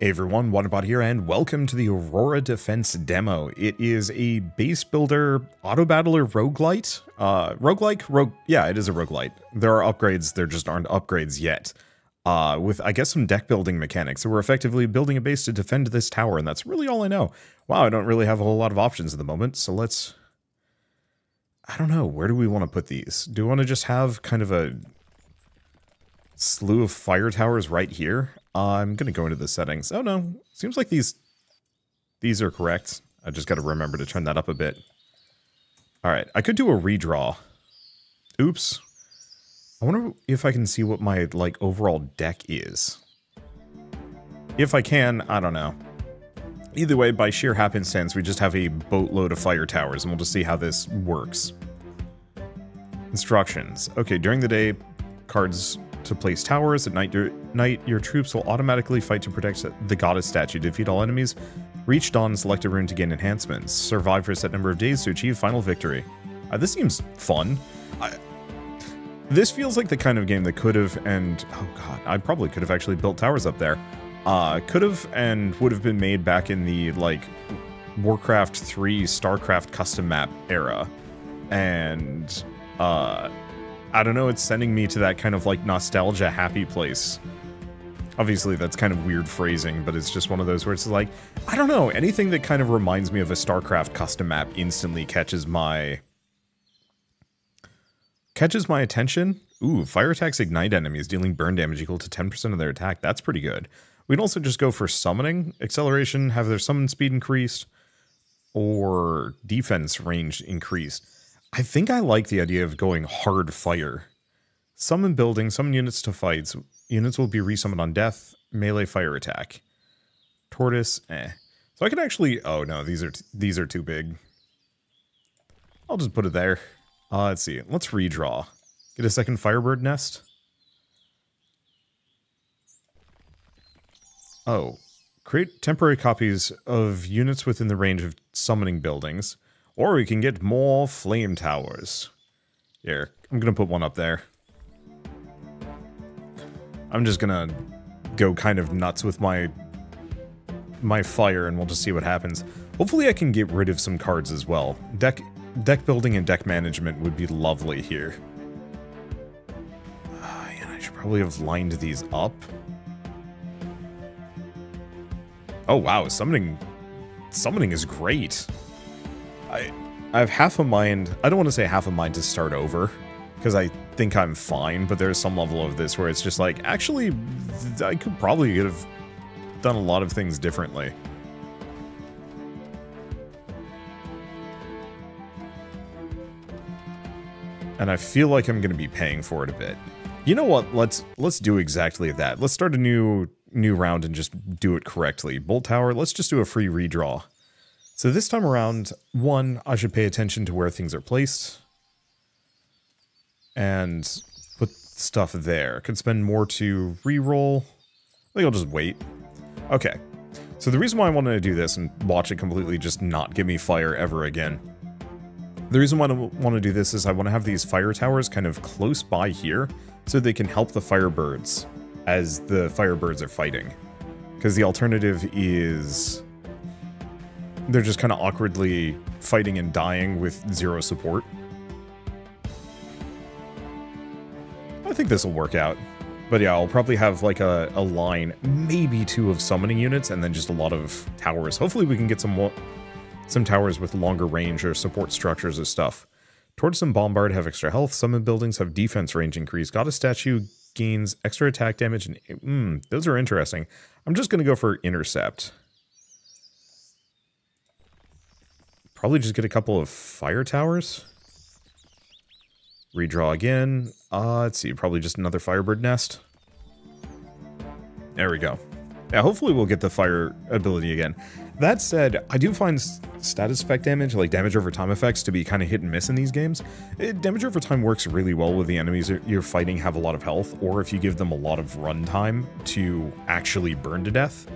Hey everyone, Wanderbot here, and welcome to the Aurora Defense demo. It is a base builder, auto battler roguelite. Yeah, it is a roguelite. There are upgrades, there just aren't upgrades yet. With, I guess, some deck building mechanics. So we're effectively building a base to defend this tower, and that's really all I know. Wow, I don't really have a whole lot of options at the moment, so let's... I don't know, where do we want to put these? Do we want to just have kind of a slew of fire towers right here? I'm going to go into the settings. Oh no, seems like these are correct. I just got to remember to turn that up a bit. Alright, I could do a redraw. Oops. I wonder if I can see what my, like, overall deck is. If I can, I don't know. Either way, by sheer happenstance, we just have a boatload of fire towers, and we'll just see how this works. Instructions. Okay, during the day, cards to place towers. At night, your troops will automatically fight to protect the goddess statue. Defeat all enemies. Reach dawn, select a rune to gain enhancements. Survive for a set number of days to achieve final victory. This seems fun. This feels like the kind of game that could have, and oh god, I probably could have actually built towers up there. Could have and would have been made back in the, like, Warcraft 3 StarCraft custom map era. And, I don't know, it's sending me to that kind of, like, nostalgia happy place. Obviously, that's kind of weird phrasing, but it's just one of those where it's like, I don't know, anything that kind of reminds me of a StarCraft custom map instantly catches my attention. Ooh, fire attacks ignite enemies, dealing burn damage equal to 10% of their attack. That's pretty good. We can also just go for summoning, acceleration, have their summon speed increased, or defense range increased. I think I like the idea of going hard fire. Summon building, summon units to fights. Units will be resummoned on death. Melee fire attack. Tortoise, So I can actually... Oh no, these are too big. I'll just put it there. Let's see. Let's redraw. Get a second Firebird nest. Oh. Create temporary copies of units within the range of summoning buildings. Or we can get more flame towers. Here, I'm gonna put one up there. I'm just gonna go kind of nuts with my fire, and we'll just see what happens. Hopefully I can get rid of some cards as well. Deck building and deck management would be lovely here. And I should probably have lined these up. Oh wow, summoning is great. I have half a mind, I don't want to say half a mind to start over, because I think I'm fine, but there's some level of this where it's just like, actually, I could probably have done a lot of things differently. And I feel like I'm going to be paying for it a bit. You know what, let's do exactly that. Let's start a new round and just do it correctly. Bolt Tower, let's just do a free redraw. So this time around, one, I should pay attention to where things are placed. And put stuff there. Could spend more to re-roll. I think I'll just wait. Okay. So the reason why I wanted to do this and watch it completely just not give me fire ever again. The reason why I want to do this is I want to have these fire towers kind of close by here so they can help the firebirds as the firebirds are fighting. Because the alternative is... they're just kind of awkwardly fighting and dying with zero support. I think this will work out. But yeah, I'll probably have like a line, maybe two of summoning units, and then just a lot of towers. Hopefully we can get some towers with longer range or support structures or stuff. Tortoise and Bombard have extra health. Summon buildings have defense range increase. Goddess statue gains extra attack damage. And those are interesting. I'm just going to go for intercept. Probably just get a couple of fire towers. Redraw again. Let's see, probably just another Firebird nest. There we go. Yeah, hopefully we'll get the fire ability again. That said, I do find status effect damage, like damage over time effects, to be kind of hit and miss in these games. Damage over time works really well with the enemies you're fighting have a lot of health, or if you give them a lot of run time to actually burn to death.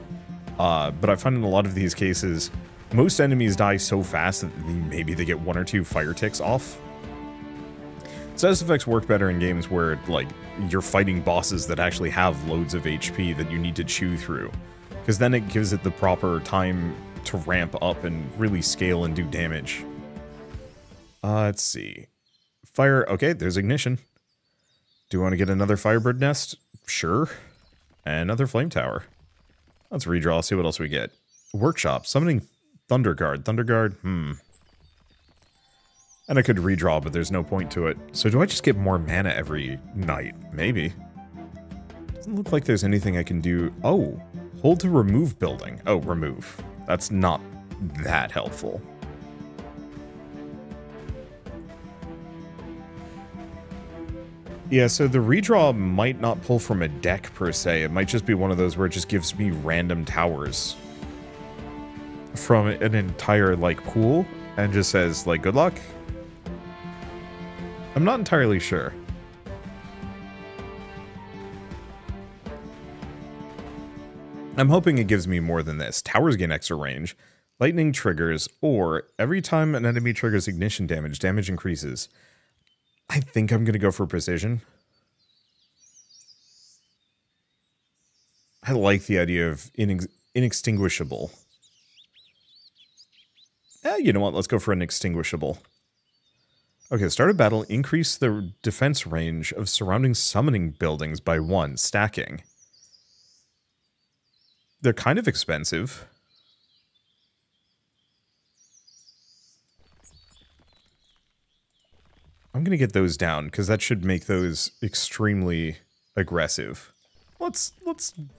But I find in a lot of these cases, most enemies die so fast that maybe they get one or two fire ticks off. Status effects work better in games where, like, you're fighting bosses that actually have loads of HP that you need to chew through. Because then it gives it the proper time to ramp up and really scale and do damage. Let's see. Fire. Okay, there's ignition. Do you want to get another Firebird nest? Sure. And another Flame Tower. Let's redraw, see what else we get. Workshop. Summoning Thunder Guard. Thunder Guard? And I could redraw, but there's no point to it. So do I just get more mana every night? Maybe. Doesn't look like there's anything I can do. Oh, hold to remove building. Oh, remove. That's not that helpful. Yeah, so the redraw might not pull from a deck per se. It might just be one of those where it just gives me random towers from an entire, like, pool and just says, like, good luck. I'm not entirely sure. I'm hoping it gives me more than this. Towers gain extra range, lightning triggers, or every time an enemy triggers ignition damage, damage increases. I think I'm going to go for precision. I like the idea of inextinguishable. You know what? Let's go for an extinguishable. Okay, start a battle. Increase the defense range of surrounding summoning buildings by 1, stacking. They're kind of expensive. I'm going to get those down, because that should make those extremely aggressive. Let's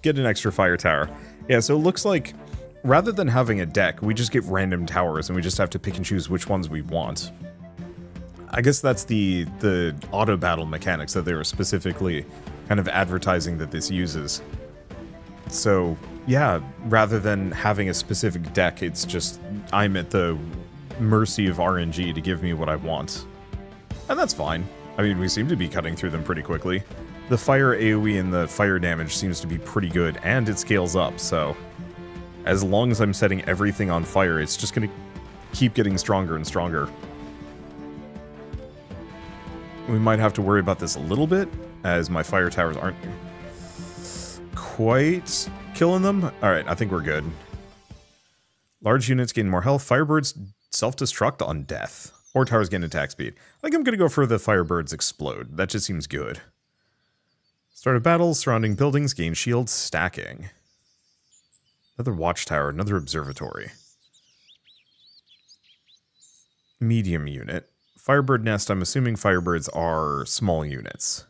get an extra fire tower. Yeah, so it looks like, rather than having a deck, we just get random towers, and we just have to pick and choose which ones we want. I guess that's the auto battle mechanics that they were specifically kind of advertising that this uses. So, yeah, rather than having a specific deck, it's just, I'm at the mercy of RNG to give me what I want. And that's fine. I mean, we seem to be cutting through them pretty quickly. The fire AoE and the fire damage seems to be pretty good, and it scales up, so as long as I'm setting everything on fire, it's just going to keep getting stronger and stronger. We might have to worry about this a little bit, as my fire towers aren't quite killing them. Alright, I think we're good. Large units gain more health. Firebirds self-destruct on death. Or towers gain attack speed. I think I'm going to go for the Firebirds explode. That just seems good. Start a battle. Surrounding buildings gain shield stacking. Another watchtower. Another observatory. Medium unit. Firebird nest. I'm assuming Firebirds are small units.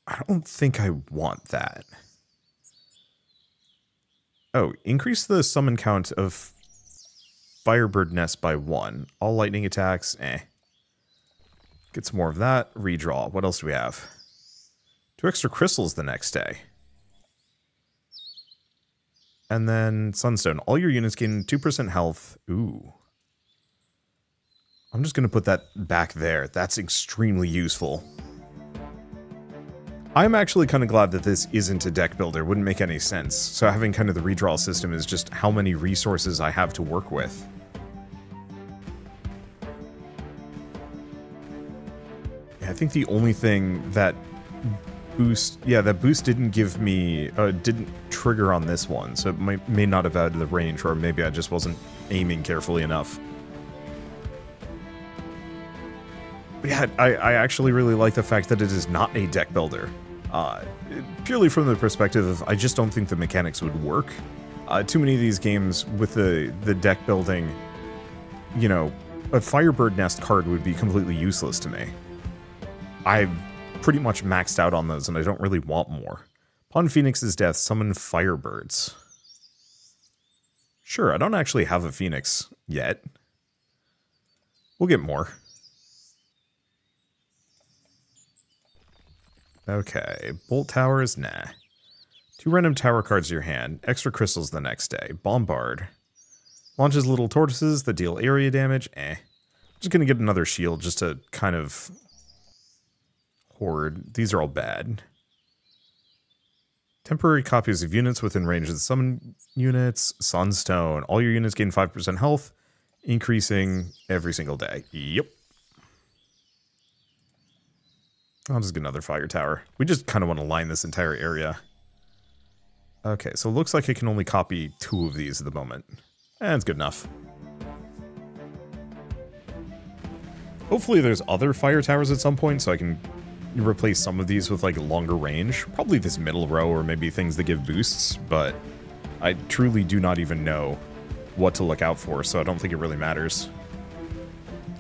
I don't think I want that. Oh, increase the summon count of Firebird Nest by 1. All lightning attacks, Get some more of that. Redraw. What else do we have? 2 extra crystals the next day. And then Sunstone. All your units gain 2% health. Ooh. I'm just going to put that back there. That's extremely useful. I'm actually kind of glad that this isn't a deck builder. Wouldn't make any sense. So having kind of the redraw system is just how many resources I have to work with. Yeah, I think the only thing that boost... Yeah, that boost didn't give me... didn't trigger on this one. So it may not have had the range, or maybe I just wasn't aiming carefully enough. But yeah, I actually really like the fact that it is not a deck builder. Purely from the perspective of, I just don't think the mechanics would work. Too many of these games with the deck building, you know, a Firebird Nest card would be completely useless to me. I've pretty much maxed out on those and I don't really want more. Upon Phoenix's death, summon Firebirds. Sure, I don't actually have a Phoenix yet. We'll get more. Okay, Bolt Towers, nah. 2 random tower cards to your hand, extra crystals the next day. Bombard. Launches little tortoises that deal area damage, Just gonna get another shield just to kind of hoard. These are all bad. Temporary copies of units within range of the summon units. Sunstone. All your units gain 5% health, increasing every single day. Yep. I'll just get another fire tower. We just kind of want to line this entire area. Okay, so it looks like I can only copy 2 of these at the moment. That's good enough. Hopefully there's other fire towers at some point so I can replace some of these with like longer range. Probably this middle row or maybe things that give boosts, but I truly do not even know what to look out for, so I don't think it really matters.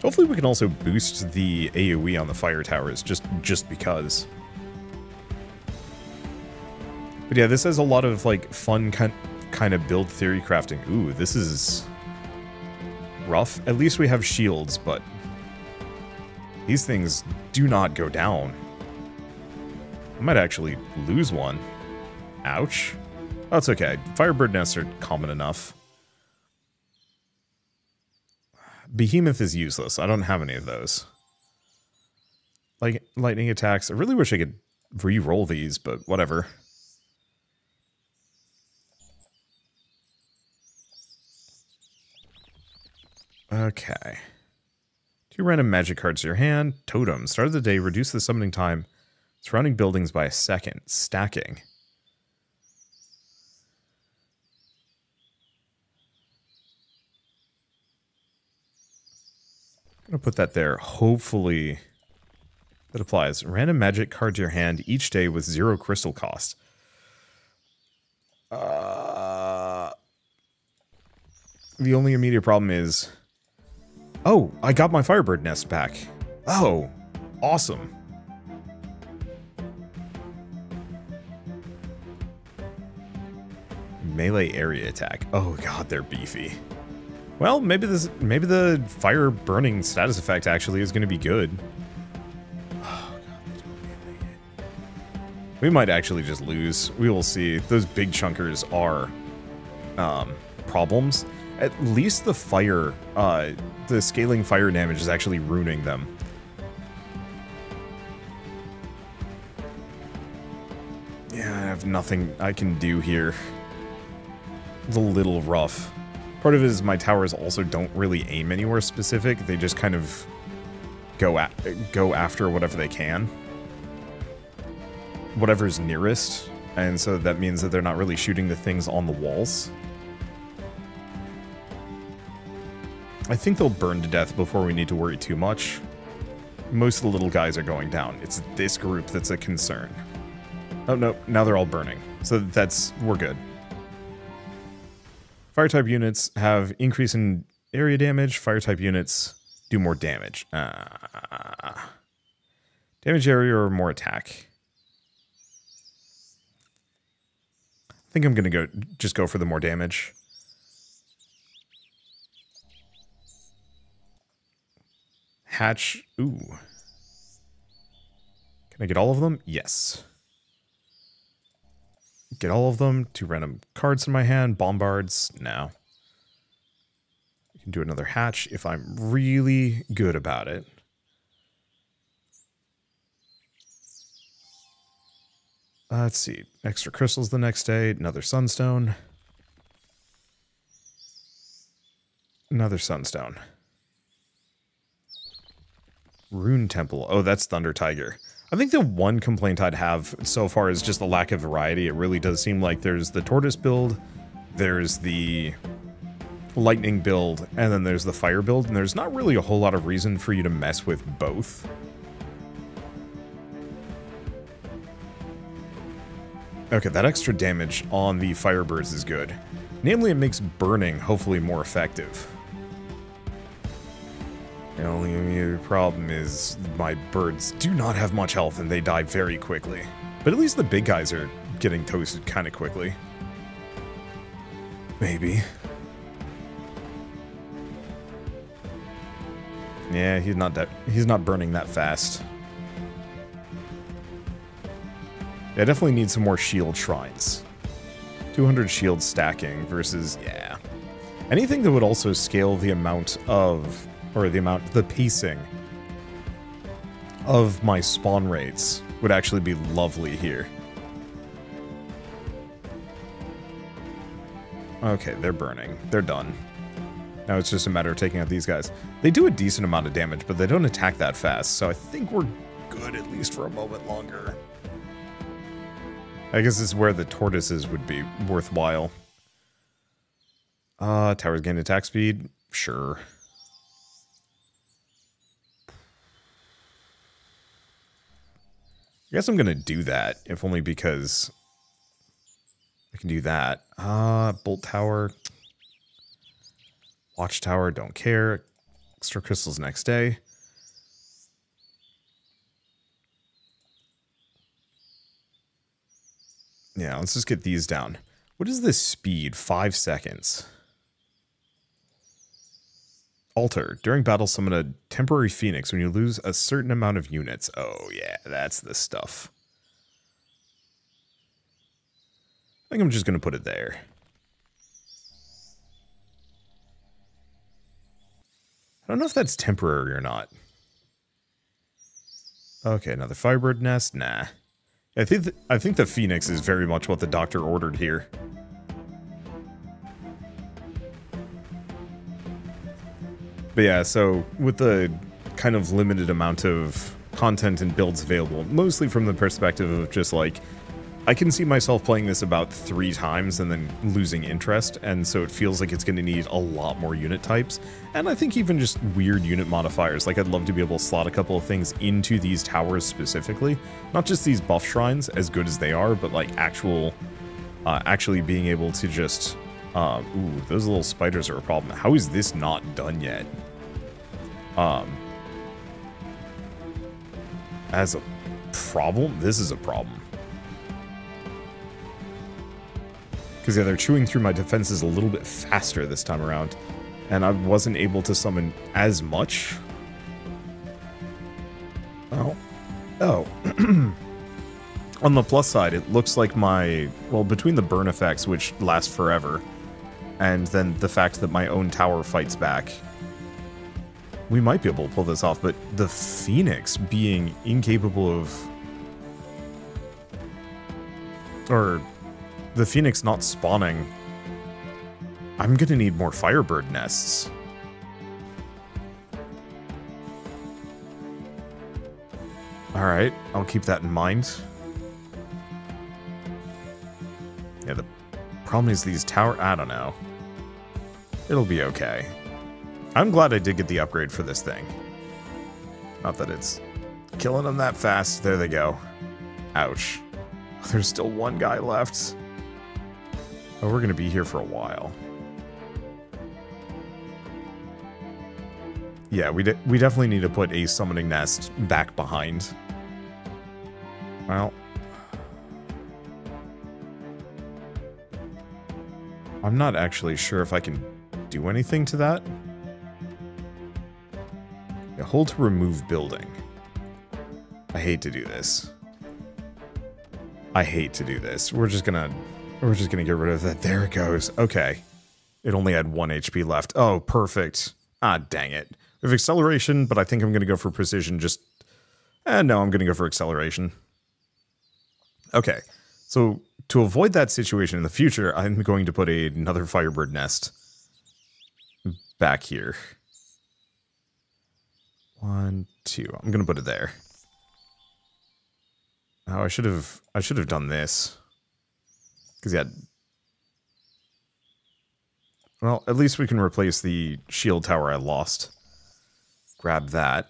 Hopefully we can also boost the AoE on the fire towers just because. But yeah, this has a lot of like fun kind of build theory crafting. Ooh, this is rough. At least we have shields, but these things do not go down. I might actually lose one. Ouch. That's okay. Firebird nests are common enough. Behemoth is useless. I don't have any of those. Like, lightning attacks. I really wish I could re-roll these, but whatever. Okay. 2 random magic cards to your hand. Totem. Start of the day. Reduce the summoning time surrounding buildings by 1 second. Stacking. I'm going to put that there. Hopefully that applies. Random magic card to your hand each day with 0 crystal cost. The only immediate problem is... Oh, I got my Firebird nest back. Oh, awesome. Melee area attack. Oh god, they're beefy. Well, maybe the fire burning status effect actually is going to be good. Oh, God. We might actually just lose. We will see. Those big chunkers are problems. At least the fire, the scaling fire damage is actually ruining them. Yeah, I have nothing I can do here. It's a little rough. Part of it is my towers also don't really aim anywhere specific. They just kind of go after whatever they can. Whatever's nearest. And so that means that they're not really shooting the things on the walls. I think they'll burn to death before we need to worry too much. Most of the little guys are going down. It's this group that's a concern. Oh no, now they're all burning. So we're good. Fire type units have increase in area damage. Fire type units do more damage. Damage area or more attack. I think I'm gonna just go for the more damage. Hatch. Ooh. Can I get all of them? Yes. Get all of them. 2 random cards in my hand. Bombards. No. I can do another hatch if I'm really good about it. Let's see. Extra crystals the next day. Another sunstone. Another sunstone. Rune Temple. Oh, that's Thunder Tiger. I think the one complaint I'd have so far is just the lack of variety. It really does seem like there's the Tortoise build, there's the Lightning build, and then there's the Fire build, and there's not really a whole lot of reason for you to mess with both. Okay, that extra damage on the Firebirds is good. Namely, it makes burning hopefully more effective. The only immediate problem is my birds do not have much health and they die very quickly. But at least the big guys are getting toasted kind of quickly. Maybe. Yeah, he's not burning that fast. Yeah, I definitely need some more shield shrines. 200 shield stacking versus, yeah. Anything that would also scale the amount of... the pacing of my spawn rates would actually be lovely here. Okay, they're burning. They're done. Now it's just a matter of taking out these guys. They do a decent amount of damage, but they don't attack that fast, so I think we're good, at least for a moment longer. I guess this is where the tortoises would be worthwhile. Towers gain attack speed? Sure. I guess I'm gonna do that, if only because I can do that. Bolt tower. Watchtower, don't care. Extra crystals next day. Yeah, let's just get these down. What is this speed? 5 seconds. Alter. During battle, summon a temporary phoenix when you lose a certain amount of units. Oh, yeah, that's the stuff. I think I'm just going to put it there. I don't know if that's temporary or not. Okay, another firebird nest? Nah. I think the phoenix is very much what the doctor ordered here. But yeah, so with the kind of limited amount of content and builds available, mostly from the perspective of just like, I can see myself playing this about 3 times and then losing interest, and so it feels like it's going to need a lot more unit types, and I think even just weird unit modifiers. Like, I'd love to be able to slot a couple of things into these towers specifically, not just these buff shrines, as good as they are, but like actually being able to just, ooh, those little spiders are a problem. How is this not done yet? As a problem? This is a problem. Because yeah, they're chewing through my defenses a little bit faster this time around, and I wasn't able to summon as much. Oh. On the plus side, it looks like my, well, between the burn effects, which last forever, and then the fact that my own tower fights back, we might be able to pull this off, but the Phoenix being incapable of, or the Phoenix not spawning, I'm gonna need more Firebird nests. Alright, I'll keep that in mind. Yeah, the problem is these tower, I don't know. It'll be okay. I'm glad I did get the upgrade for this thing. Not that it's killing them that fast. There they go. Ouch. There's still one guy left. Oh, we're going to be here for a while. Yeah, we definitely need to put a summoning nest back behind. Well, I'm not actually sure if I can do anything to that. Yeah, hold to remove building. I hate to do this. I hate to do this. We're just gonna get rid of that. There it goes. Okay. It only had 1 HP left. Oh, perfect. Ah, dang it. We have acceleration, but I think I'm gonna go for precision. Just, no, I'm gonna go for acceleration. Okay. So to avoid that situation in the future, I'm going to put another Firebird nest back here. 1, 2. I'm gonna put it there. Oh, I should have done this. Because yeah. Well, at least we can replace the shield tower I lost. Grab that.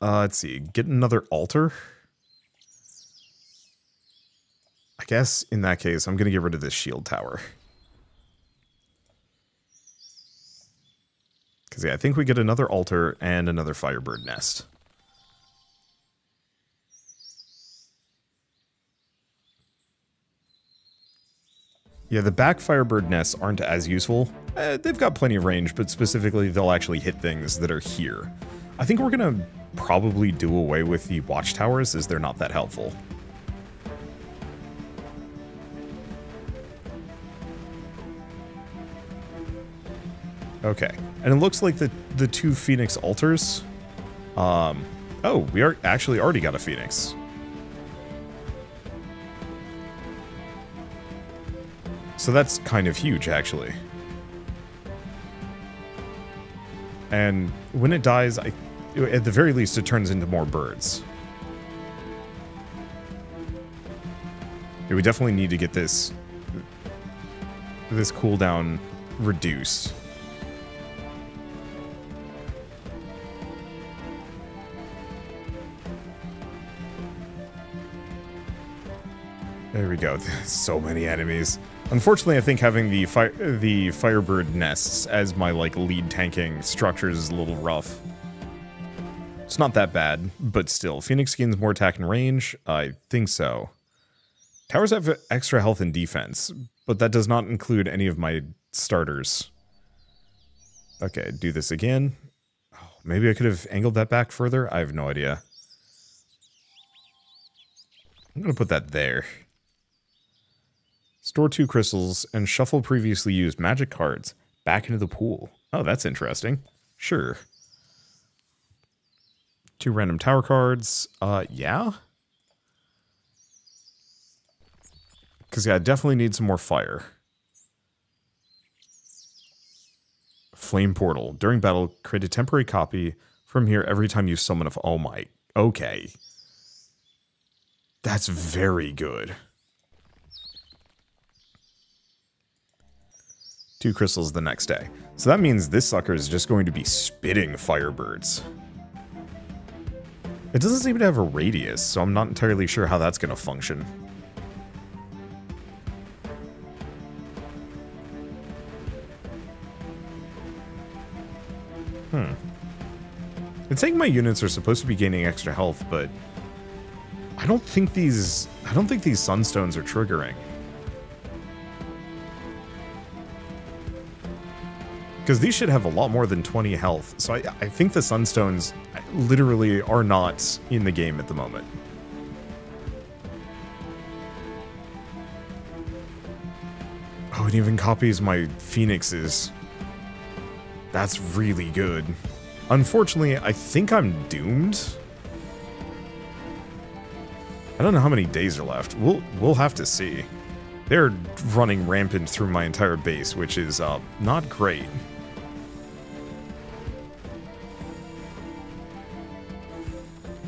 Let's see. Get another altar. I guess in that case, I'm going to get rid of this shield tower. Because yeah, I think we get another altar and another Firebird nest. Yeah, the back Firebird nests aren't as useful. They've got plenty of range, but specifically they'll actually hit things that are here. I think we're going to probably do away with the watchtowers as they're not that helpful. Okay, and it looks like the 2 Phoenix altars. Oh, we are actually already got a Phoenix. So that's kind of huge, actually. And when it dies, at the very least, it turns into more birds. Yeah, we definitely need to get this cooldown reduced. There we go. So many enemies. Unfortunately, I think having the Firebird nests as my like lead tanking structures is a little rough. It's not that bad, but still. Phoenix gains more attack and range? I think so. Towers have extra health and defense, but that does not include any of my starters. Okay, do this again. Oh, maybe I could have angled that back further? I have no idea. I'm going to put that there. Store 2 crystals and shuffle previously used magic cards back into the pool. Oh, that's interesting. Sure. 2 random tower cards. Yeah? Because, yeah, I definitely need some more fire. Flame Portal. During battle, create a temporary copy from here every time you summon a... Oh my... Okay. That's very good. 2 crystals the next day. So that means this sucker is just going to be spitting Firebirds. It doesn't seem to have a radius, so I'm not entirely sure how that's going to function. It's saying my units are supposed to be gaining extra health, but I don't think these sunstones are triggering. Because these should have a lot more than 20 health, so I think the sunstones literally are not in the game at the moment. Oh, it even copies my phoenixes. That's really good. Unfortunately, I think I'm doomed. I don't know how many days are left. We'll have to see. They're running rampant through my entire base, which is not great.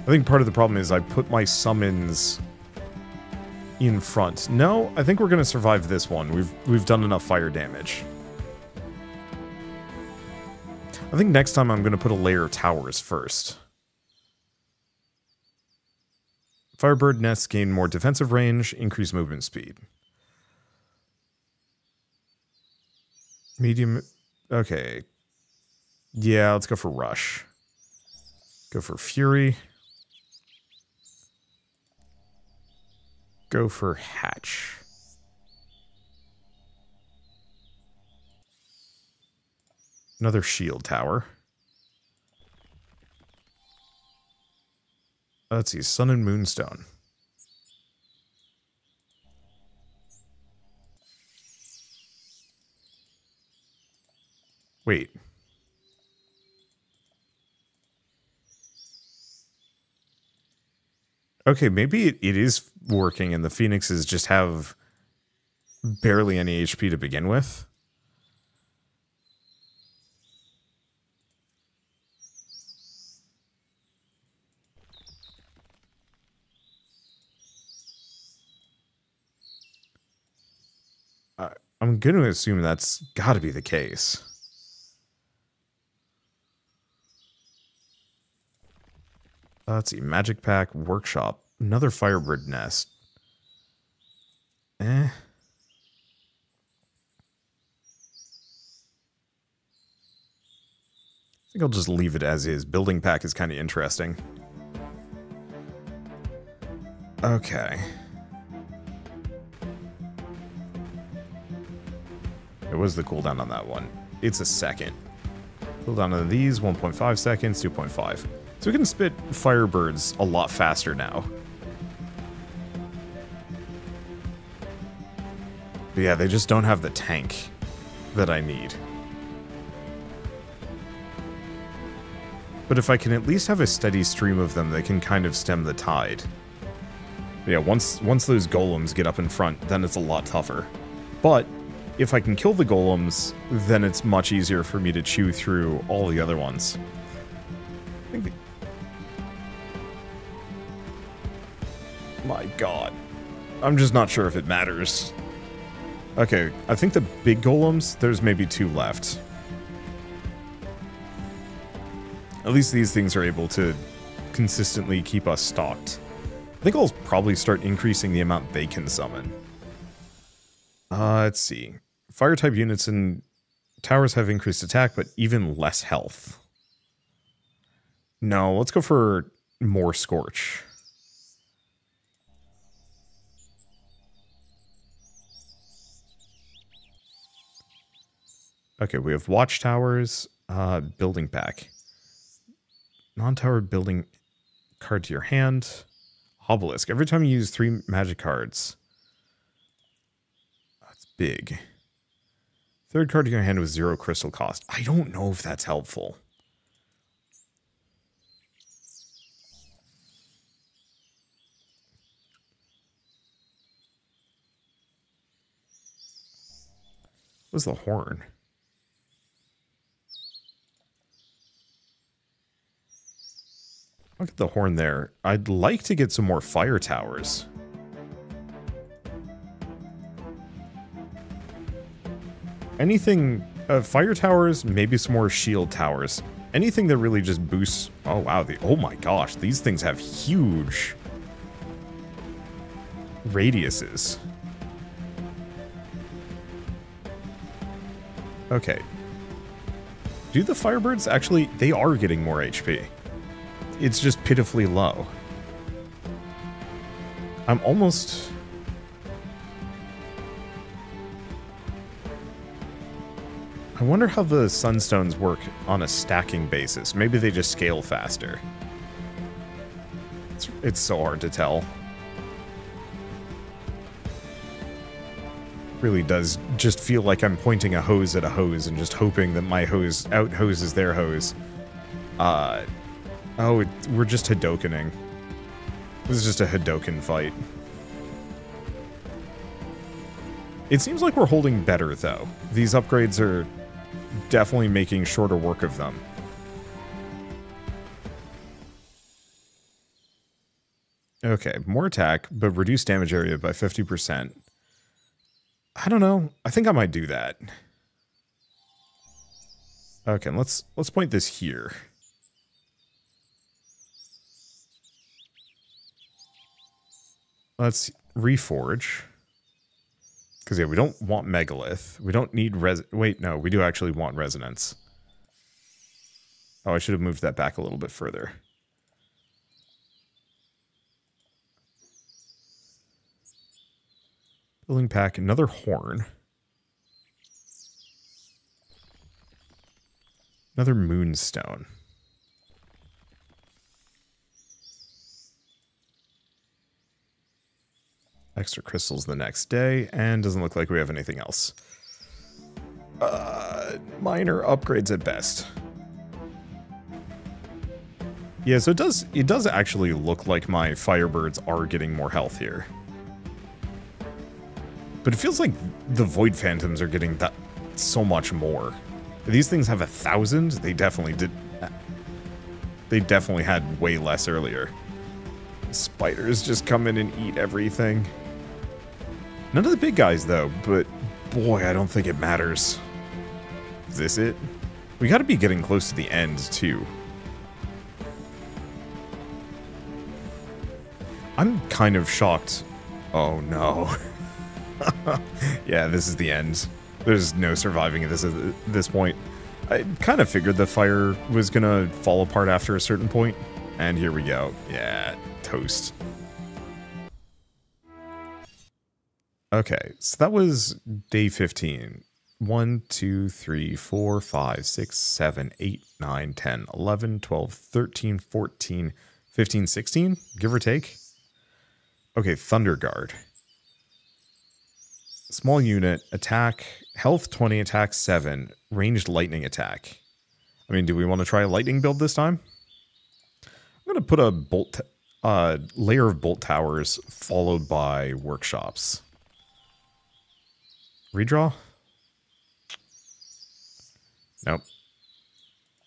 I think part of the problem is I put my summons in front. No, I think we're going to survive this one. We've done enough fire damage. I think next time I'm going to put a layer of towers first. Firebird nests gain more defensive range, increase movement speed. Medium... Okay. Yeah, let's go for Rush. Go for Fury. Go for Hatch. Another shield tower. Let's see, Sun and Moonstone. Wait. Okay, maybe it is working and the Phoenixes just have barely any HP to begin with. I'm going to assume that's got to be the case. Let's see. Magic Pack, Workshop. Another Firebird nest. I think I'll just leave it as is. Building Pack is kind of interesting. Okay. What was the cooldown on that one? It's a second. Cooldown on these, 1.5 seconds, 2.5. So we can spit Firebirds a lot faster now. But yeah, they just don't have the tank that I need. But if I can at least have a steady stream of them, they can kind of stem the tide. But yeah, once those golems get up in front, then it's a lot tougher. But if I can kill the golems, then it's much easier for me to chew through all the other ones. I think my god. I'm just not sure if it matters. Okay, I think the big golems, there's maybe 2 left. At least these things are able to consistently keep us stocked. I think I'll probably start increasing the amount they can summon. Let's see. Fire type units and towers have increased attack, but even less health. No, let's go for more Scorch. Okay, we have watchtowers, building pack. Non-tower building card to your hand. Obelisk. Every time you use 3 magic cards. That's big. 3rd card to your hand with 0 crystal cost. I don't know if that's helpful. What's the horn? Look at the horn there. I'd like to get some more fire towers. Anything, fire towers, maybe some more shield towers. Anything that really just boosts. Oh wow, oh my gosh, these things have huge radiuses. Okay. Do the Firebirds actually, they are getting more HP. It's just pitifully low. I'm almost... I wonder how the Sunstones work on a stacking basis. Maybe they just scale faster. It's so hard to tell. Really does just feel like I'm pointing a hose at a hose and just hoping that my hose out-hoses their hose. Oh, we're just Hadokening. This is just a Hadoken fight. It seems like we're holding better, though. These upgrades are definitely making shorter work of them. Okay, more attack, but reduce damage area by 50%. I don't know. I think I might do that. Okay, let's point this here. Let's reforge. Because, yeah, we don't want Megalith. We don't need wait, no, we do actually want Resonance. Oh, I should have moved that back a little bit further. Building pack, another horn. Another moonstone. Extra crystals the next day, and doesn't look like we have anything else. Minor upgrades at best. Yeah, so it does actually look like my Firebirds are getting more health here. But it feels like the Void Phantoms are getting that so much more. These things have 1,000. They definitely did. They definitely had way less earlier. Spiders just come in and eat everything. None of the big guys, though, but boy, I don't think it matters. Is this it? We gotta be getting close to the end, too. I'm kind of shocked. Oh, no. Yeah, this is the end. There's no surviving this at this point. I kind of figured the fire was gonna fall apart after a certain point. And here we go. Yeah, toast. Okay, so that was day 15. 1, 2, 3, 4, 5, 6, 7, 8, 9, 10, 11, 12, 13, 14, 15, 16, give or take. Okay, Thunder Guard. Small unit, attack, health 20, attack 7, ranged lightning attack. I mean, do we want to try a lightning build this time? I'm going to put a layer of bolt towers followed by workshops. Redraw? Nope.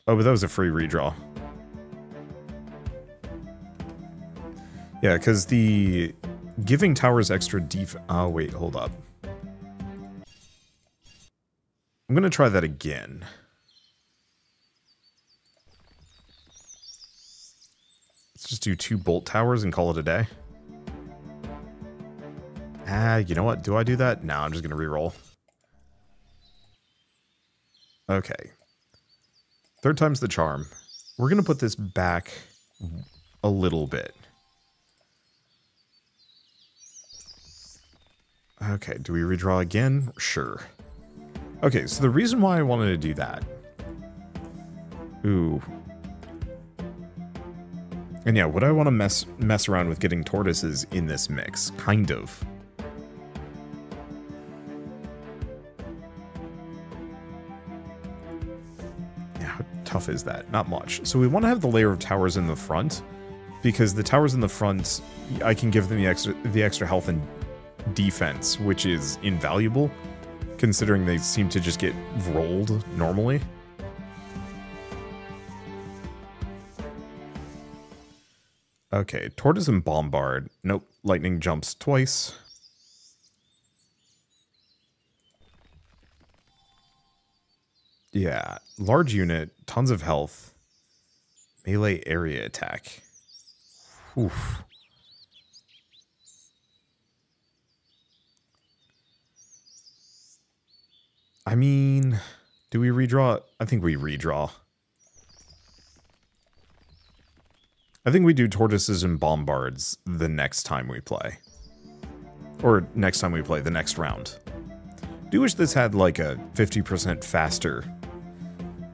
Oh, but that was a free redraw. Yeah, because the Giving towers extra oh, wait, hold up. I'm going to try that again. Let's just do 2 bolt towers and call it a day. You know what? Do I do that? No, I'm just going to reroll. Okay. 3rd time's the charm. We're going to put this back a little bit. Okay, do we redraw again? Sure. Okay, so the reason why I wanted to do that... Ooh. And yeah, would I want to mess around with getting tortoises in this mix? Kind of. Yeah, how tough is that? Not much. So we want to have the layer of towers in the front, because the towers in the front, I can give them the extra health and defense, which is invaluable, considering they seem to just get rolled normally. Okay, tortoise and bombard. Nope, lightning jumps twice. Yeah, large unit, tons of health. Melee area attack. Oof. I mean, do we redraw? I think we redraw. I think we do tortoises and bombards the next time we play. Or next time we play, the next round. Do wish this had like a 50% faster.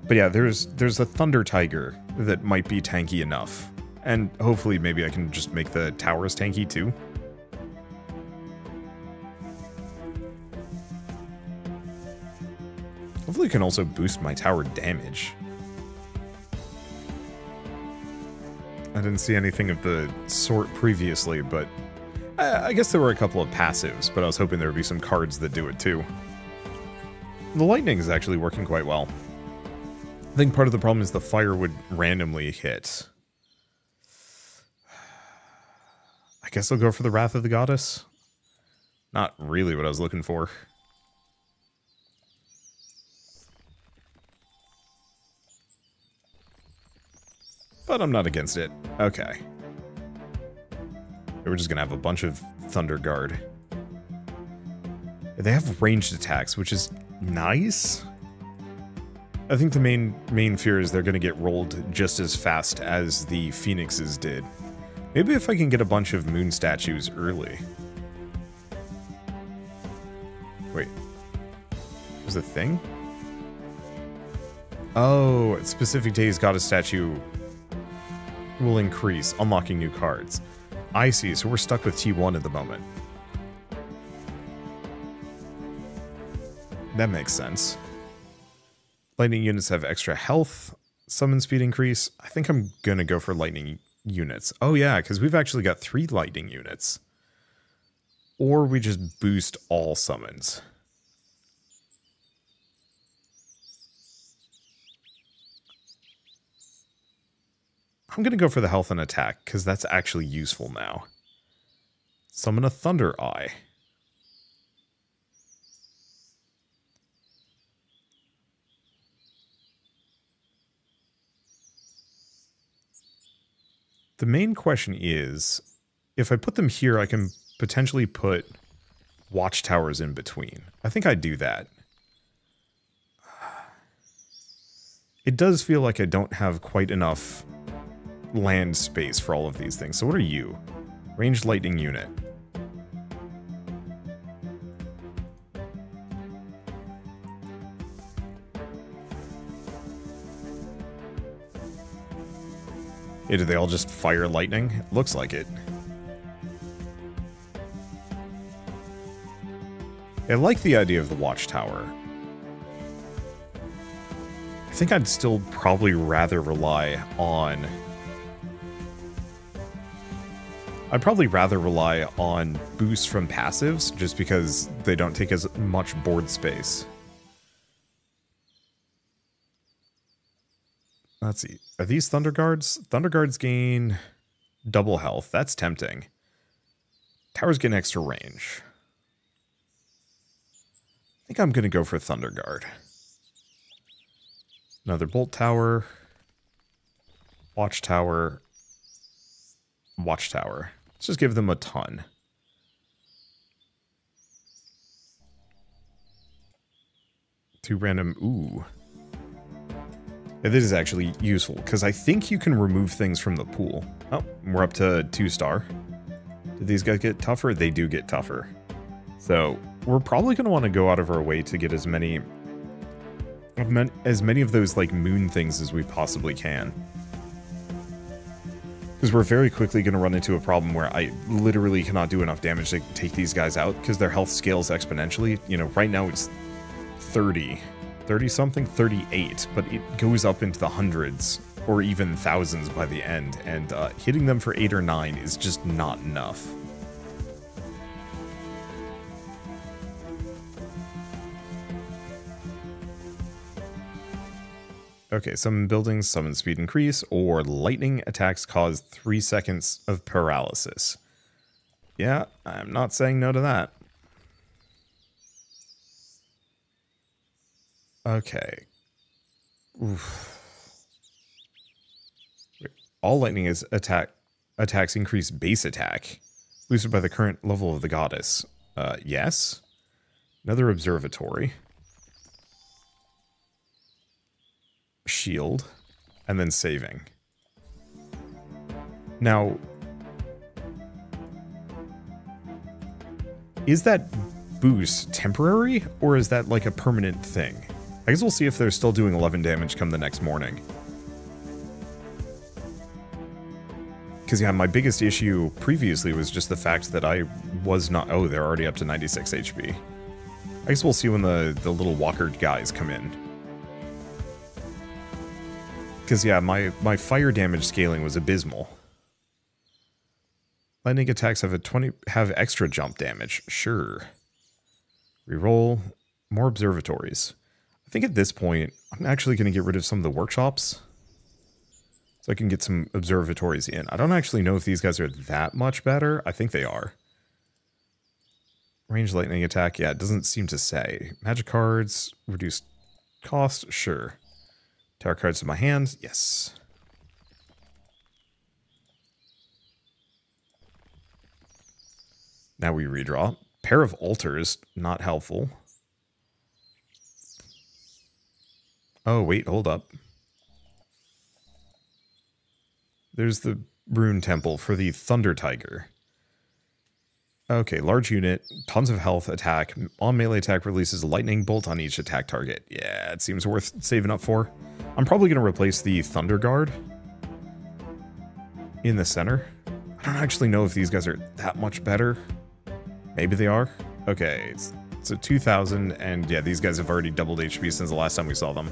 But yeah, there's a Thunder Tiger that might be tanky enough. And hopefully maybe I can just make the towers tanky too. Hopefully I can also boost my tower damage. I didn't see anything of the sort previously, but I guess there were a couple of passives, but I was hoping there would be some cards that do it too. The lightning is actually working quite well. I think part of the problem is the fire would randomly hit. I guess I'll go for the Wrath of the Goddess. Not really what I was looking for. But I'm not against it. Okay. We're just gonna have a bunch of Thunder Guard. They have ranged attacks, which is nice. I think the main fear is they're gonna get rolled just as fast as the Phoenixes did. Maybe if I can get a bunch of moon statues early. Wait. There's a thing? Oh, specific days Goddess statue will increase, unlocking new cards. I see, so we're stuck with T1 at the moment. That makes sense. Lightning units have extra health, summon speed increase. I think I'm gonna go for lightning units. Oh yeah, because we've actually got 3 lightning units. Or we just boost all summons. I'm going to go for the health and attack, because that's actually useful now. Summon a Thunder Eye. The main question is, if I put them here, I can potentially put watchtowers in between. I think I'd do that. It does feel like I don't have quite enough land space for all of these things. So what are you? Ranged lightning unit. Hey, do they all just fire lightning? It looks like it. I like the idea of the watchtower. I think I'd still probably rather rely on... I'd probably rather rely on boosts from passives, just because they don't take as much board space. Let's see. Are these Thunder Guards? Thunder Guards gain double health. That's tempting. towers get extra range. I think I'm going to go for Thunder Guard. Another Bolt Tower. Watchtower. Watchtower. Let's just give them a ton. Two random... Ooh. Yeah, this is actually useful, because I think you can remove things from the pool. Oh, we're up to 2-star. Do these guys get tougher? They do get tougher. So, we're probably going to want to go out of our way to get as many of those, like, moon things as we possibly can. Because we're very quickly going to run into a problem where I literally cannot do enough damage to take these guys out, because their health scales exponentially. You know, right now it's 30-something, 38, but it goes up into the hundreds, or even thousands by the end, and hitting them for 8 or 9 is just not enough. Okay, summon buildings, summon speed increase, or lightning attacks cause 3 seconds of paralysis. Yeah, I'm not saying no to that. Okay. Oof. All lightning is attacks increase base attack, boosted by the current level of the goddess. Yes. Another observatory. Shield. And then saving. Now, is that boost temporary, or is that like a permanent thing? I guess we'll see if they're still doing 11 damage come the next morning. Because, yeah, my biggest issue previously was just the fact that I was not... Oh, they're already up to 96 HP. I guess we'll see when the little walkered guys come in. Because, yeah, my fire damage scaling was abysmal. Lightning attacks have extra jump damage. Sure. Reroll. More observatories. I think at this point, I'm actually going to get rid of some of the workshops. So I can get some observatories in. I don't actually know if these guys are that much better. I think they are. Range lightning attack. Yeah, it doesn't seem to say. Magic cards. Reduced cost. Sure. Tower cards in my hand. Yes. Now we redraw. Pair of altars. Not helpful. Oh, wait, hold up. There's the rune temple for the Thunder Tiger. Okay, large unit, tons of health, attack. On melee attack releases a lightning bolt on each attack target. Yeah, it seems worth saving up for. I'm probably going to replace the Thunder Guard in the center. I don't actually know if these guys are that much better. Maybe they are. Okay, so 2,000, and yeah, these guys have already doubled HP since the last time we saw them.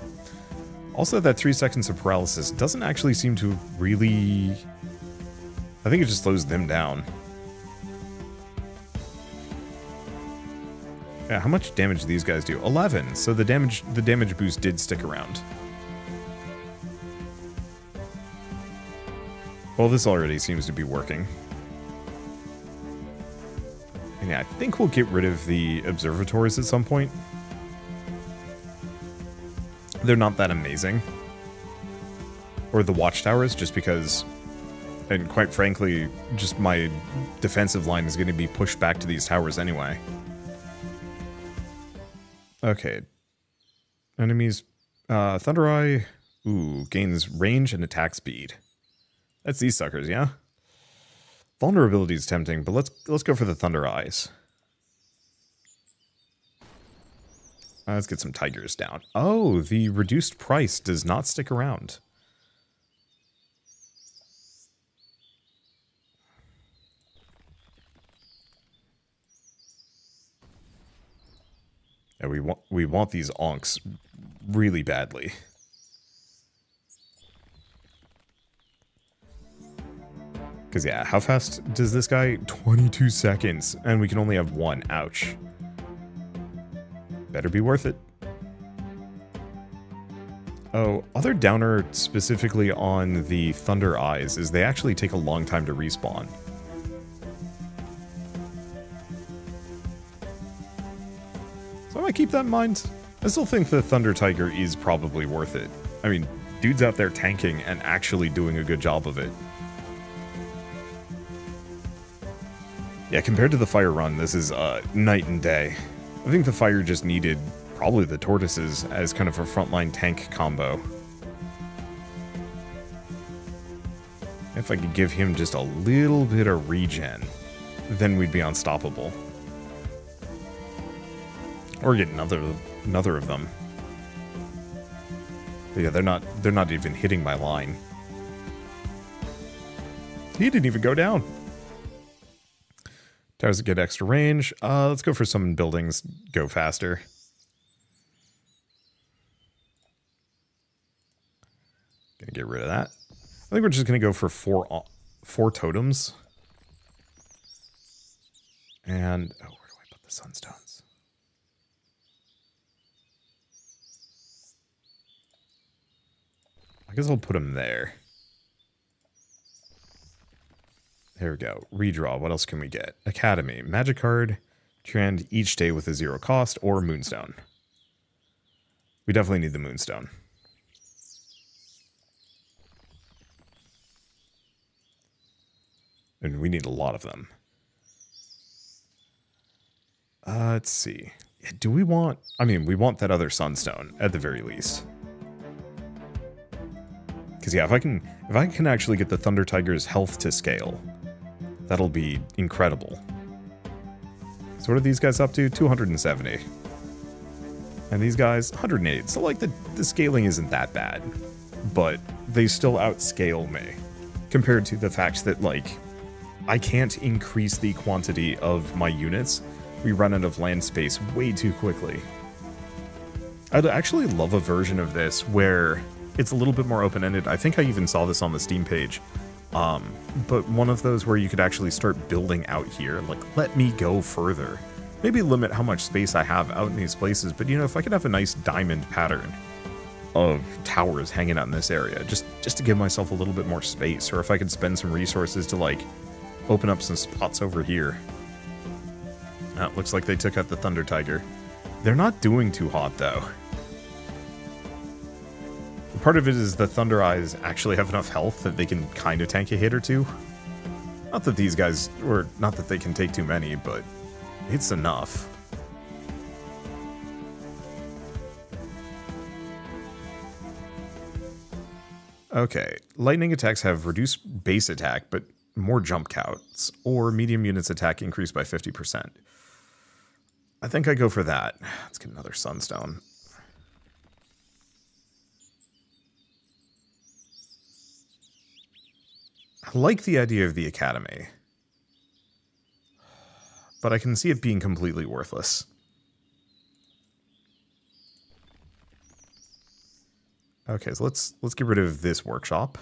Also, that 3 seconds of paralysis doesn't actually seem to really... I think it just slows them down. Yeah, how much damage do these guys do? 11, so the damage boost did stick around. Well, this already seems to be working. And yeah, I think we'll get rid of the observatories at some point. They're not that amazing. Or the watchtowers, just because, and quite frankly, just my defensive line is going to be pushed back to these towers anyway. Okay. Enemies, Thunder Eye, ooh, gains range and attack speed. That's these suckers, yeah? Vulnerability is tempting, but let's go for the Thunder Eyes. Let's get some tigers down. Oh, the reduced price does not stick around. Yeah, we want these onks really badly. Because yeah, how fast does this guy? 22 seconds, and we can only have one. Ouch. Better be worth it. Oh, other downer specifically on the Thunder Eyes is they actually take a long time to respawn. So I might keep that in mind. I still think the Thunder Tiger is probably worth it. I mean, dude's out there tanking and actually doing a good job of it. Yeah, compared to the Fire run, this is night and day. I think the Fire just needed probably the Tortoises as kind of a frontline tank combo. If I could give him just a little bit of regen, then we'd be unstoppable. Or get another of them. But yeah, they're not even hitting my line. He didn't even go down. Towers that get extra range. Let's go for some buildings. Go faster. Gonna get rid of that. I think we're just gonna go for four totems. And oh, where do I put the sunstones? I guess I'll put them there. There we go. Redraw. What else can we get? Academy. Magic card. Trend each day with a 0 cost or Moonstone. We definitely need the Moonstone. And we need a lot of them. Let's see. Do we want... I mean, we want that other Sunstone, at the very least. Because, yeah, if I can actually get the Thunder Tiger's health to scale, that'll be incredible. So what are these guys up to? 270. And these guys, 108. So, like, the scaling isn't that bad. But they still outscale me. Compared to the fact that, like, I can't increase the quantity of my units. We run out of land space way too quickly. I'd actually love a version of this where it's a little bit more open-ended. I think I even saw this on the Steam page. But one of those where you could actually start building out here. Like, let me go further. Maybe limit how much space I have out in these places. But, you know, if I could have a nice diamond pattern of towers hanging out in this area, just to give myself a little bit more space. Or if I could spend some resources to, like, open up some spots over here. Looks like they took out the Thunder Tiger. They're not doing too hot, though. Part of it is the Thunder Eyes actually have enough health that they can kind of tank a hit or two. Not that these guys, or not that they can take too many, but it's enough. Okay, lightning attacks have reduced base attack, but more jump counts, or medium units attack increased by 50%. I think I go for that. Let's get another Sunstone. I like the idea of the Academy, but I can see it being completely worthless. Okay, so let's get rid of this workshop.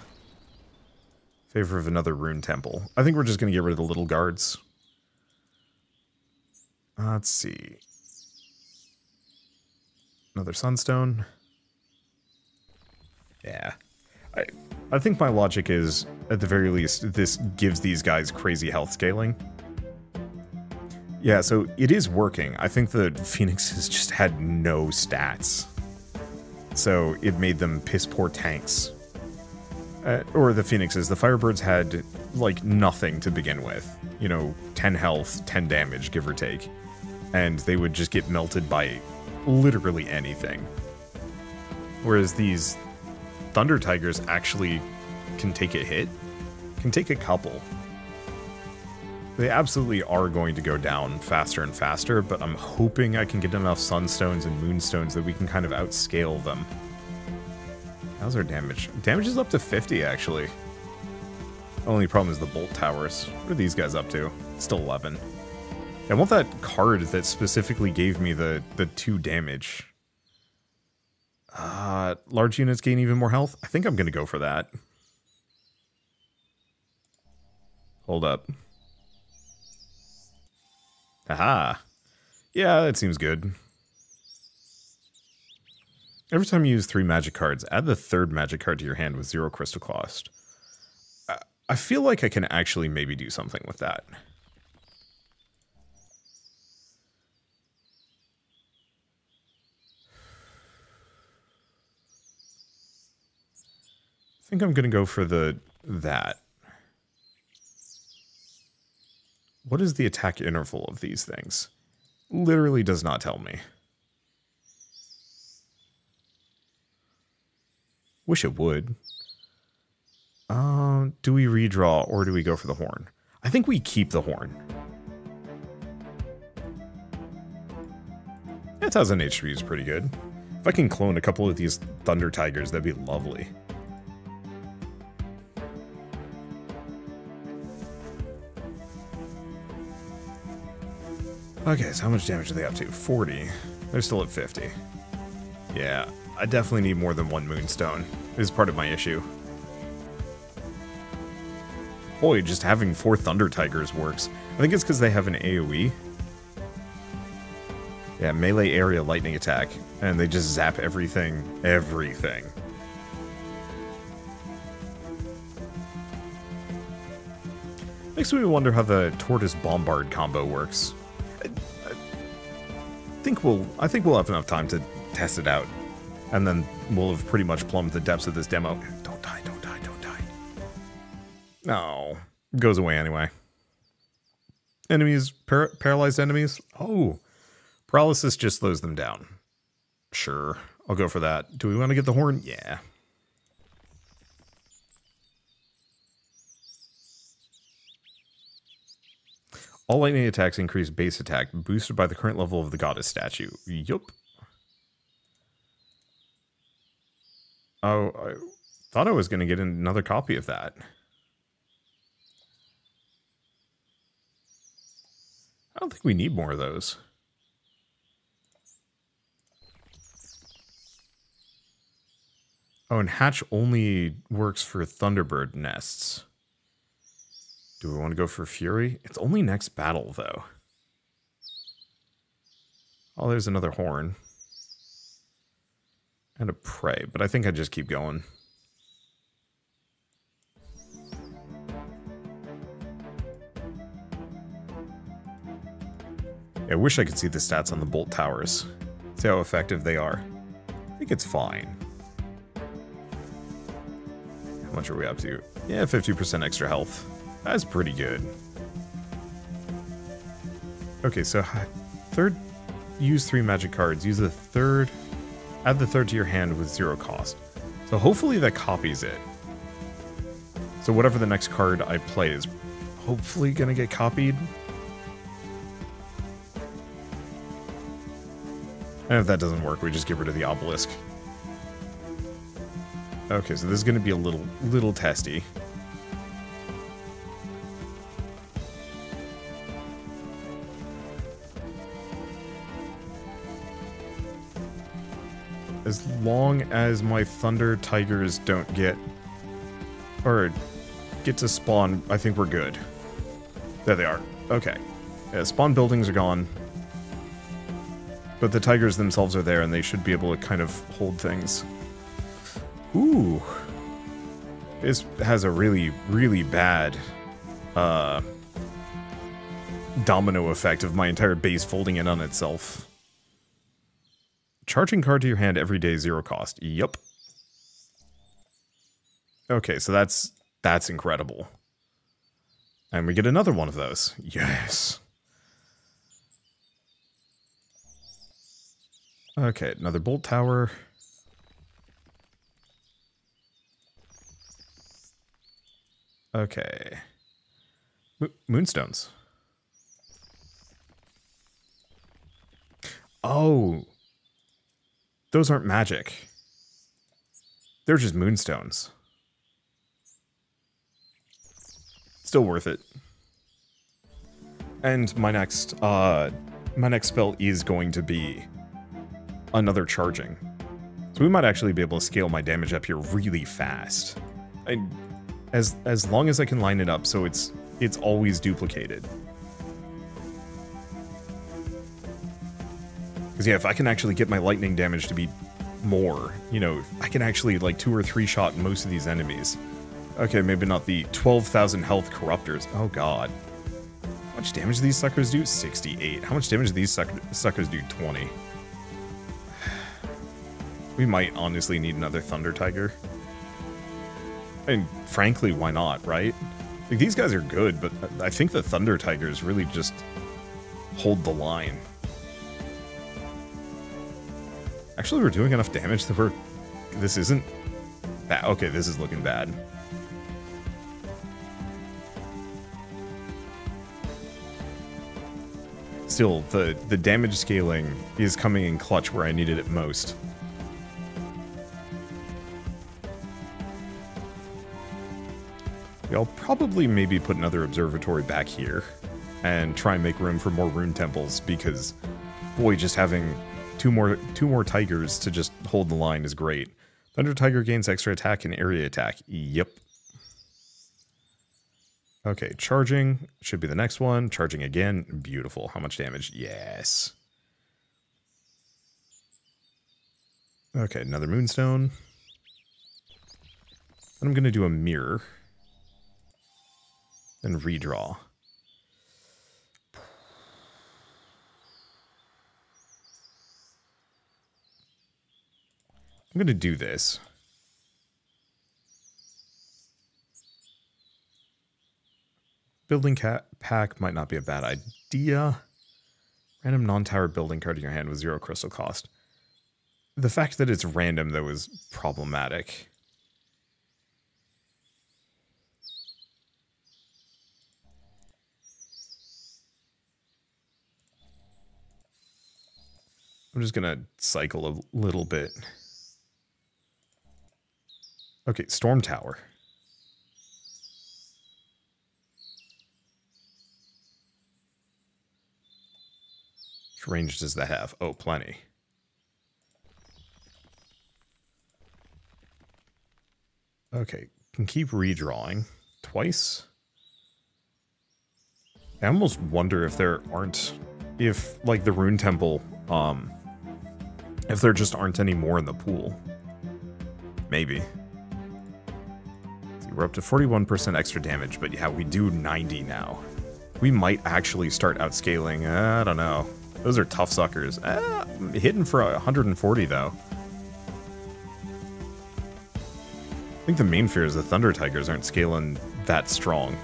Favor of another rune temple. I think we're just going to get rid of the little guards. Let's see. Another sunstone. Yeah. I think my logic is, at the very least, this gives these guys crazy health scaling. Yeah, so it is working. I think the Phoenixes just had no stats. So it made them piss-poor tanks. Or the Phoenixes. The Firebirds had, like, nothing to begin with. You know, 10 health, 10 damage, give or take. And they would just get melted by literally anything. Whereas these Thunder Tigers actually can take a hit. Can take a couple. They absolutely are going to go down faster and faster, but I'm hoping I can get enough Sunstones and Moonstones that we can kind of outscale them. How's our damage? Damage is up to 50, actually. Only problem is the Bolt Towers. What are these guys up to? Still 11. I want that card that specifically gave me the 2 damage. Large units gain even more health? I think I'm going to go for that. Hold up. Aha. Yeah, that seems good. Every time you use 3 magic cards, add the 3rd magic card to your hand with 0 crystal cost. I feel like I can actually maybe do something with that. think I'm going to go for that. What is the attack interval of these things? Literally does not tell me. Wish it would. Do we redraw or do we go for the horn? I think we keep the horn. That 1000 HP is pretty good. If I can clone a couple of these Thunder Tigers, that'd be lovely. Okay, so how much damage are they up to? 40. They're still at 50. Yeah, I definitely need more than one Moonstone. This is part of my issue. Boy, just having 4 Thunder Tigers works. I think it's because they have an AoE. Yeah, melee area lightning attack. And they just zap everything. Everything. Makes me wonder how the Tortoise Bombard combo works. I think we'll have enough time to test it out. And then we'll have pretty much plumbed the depths of this demo. Don't die, don't die, don't die. No. Goes away anyway. Enemies, paralyzed enemies? Oh. Paralysis just slows them down. Sure. I'll go for that. Do we want to get the horn? Yeah. All lightning attacks increase base attack, boosted by the current level of the goddess statue. Yup. Oh, I thought I was going to get another copy of that. I don't think we need more of those. Oh, and Hatch only works for Thunderbird nests. Do we want to go for Fury? It's only next battle, though. Oh, there's another horn. And a prey, but I think I just keep going. I wish I could see the stats on the bolt towers. See how effective they are. I think it's fine. How much are we up to? Yeah, 50% extra health. That's pretty good. Okay, so third, use 3 magic cards. Use the third, add the third to your hand with 0 cost. So hopefully that copies it. So whatever the next card I play is hopefully gonna get copied. And if that doesn't work, we just get rid of the obelisk. Okay, so this is gonna be a little testy. As long as my Thunder Tigers don't get to spawn, I think we're good. There they are. Okay. Yeah, spawn buildings are gone. But the Tigers themselves are there, and they should be able to kind of hold things. Ooh. This has a really, really bad domino effect of my entire base folding in on itself. Charging card to your hand every day, 0 cost. Yup. Okay, so that's incredible. And we get another one of those. Yes. Okay, another bolt tower. Okay. Moonstones. Oh. Those aren't magic. They're just moonstones. Still worth it. And my next spell is going to be another charging. So we might actually be able to scale my damage up here really fast. As long as I can line it up so it's always duplicated. Because yeah, if I can actually get my lightning damage to be more, you know, I can actually like 2 or 3 shot most of these enemies. Okay, maybe not the 12,000 health corruptors. Oh god. How much damage do these suckers do? 68. How much damage do these suckers do? 20. We might honestly need another Thunder Tiger. And frankly, why not, right? Like, these guys are good, but I think the Thunder Tigers really just hold the line. Actually, we're doing enough damage that we're... This isn't bad. Okay, this is looking bad. Still, the damage scaling is coming in clutch where I needed it most. I'll probably maybe put another observatory back here and try and make room for more rune temples because, boy, just having two more tigers to just hold the line is great. Thunder Tiger gains extra attack and area attack. Yep. Okay, charging should be the next one. Charging again. Beautiful. How much damage? Yes. Okay, another moonstone. And I'm going to do a mirror. And redraw. I'm going to do this. Building pack might not be a bad idea. Random non-tower building card in your hand with 0 crystal cost. The fact that it's random, though, is problematic. I'm just gonna cycle a little bit. Okay, Storm Tower. Which range does that have? Oh, plenty. Okay, can keep redrawing twice. I almost wonder if there aren't, if like the Rune Temple, if there just aren't any more in the pool. Maybe. See, we're up to 41% extra damage, but yeah, we do 90 now. We might actually start outscaling. I don't know. Those are tough suckers. Hitting for 140 though. I think the main fear is the Thunder Tigers aren't scaling that strong.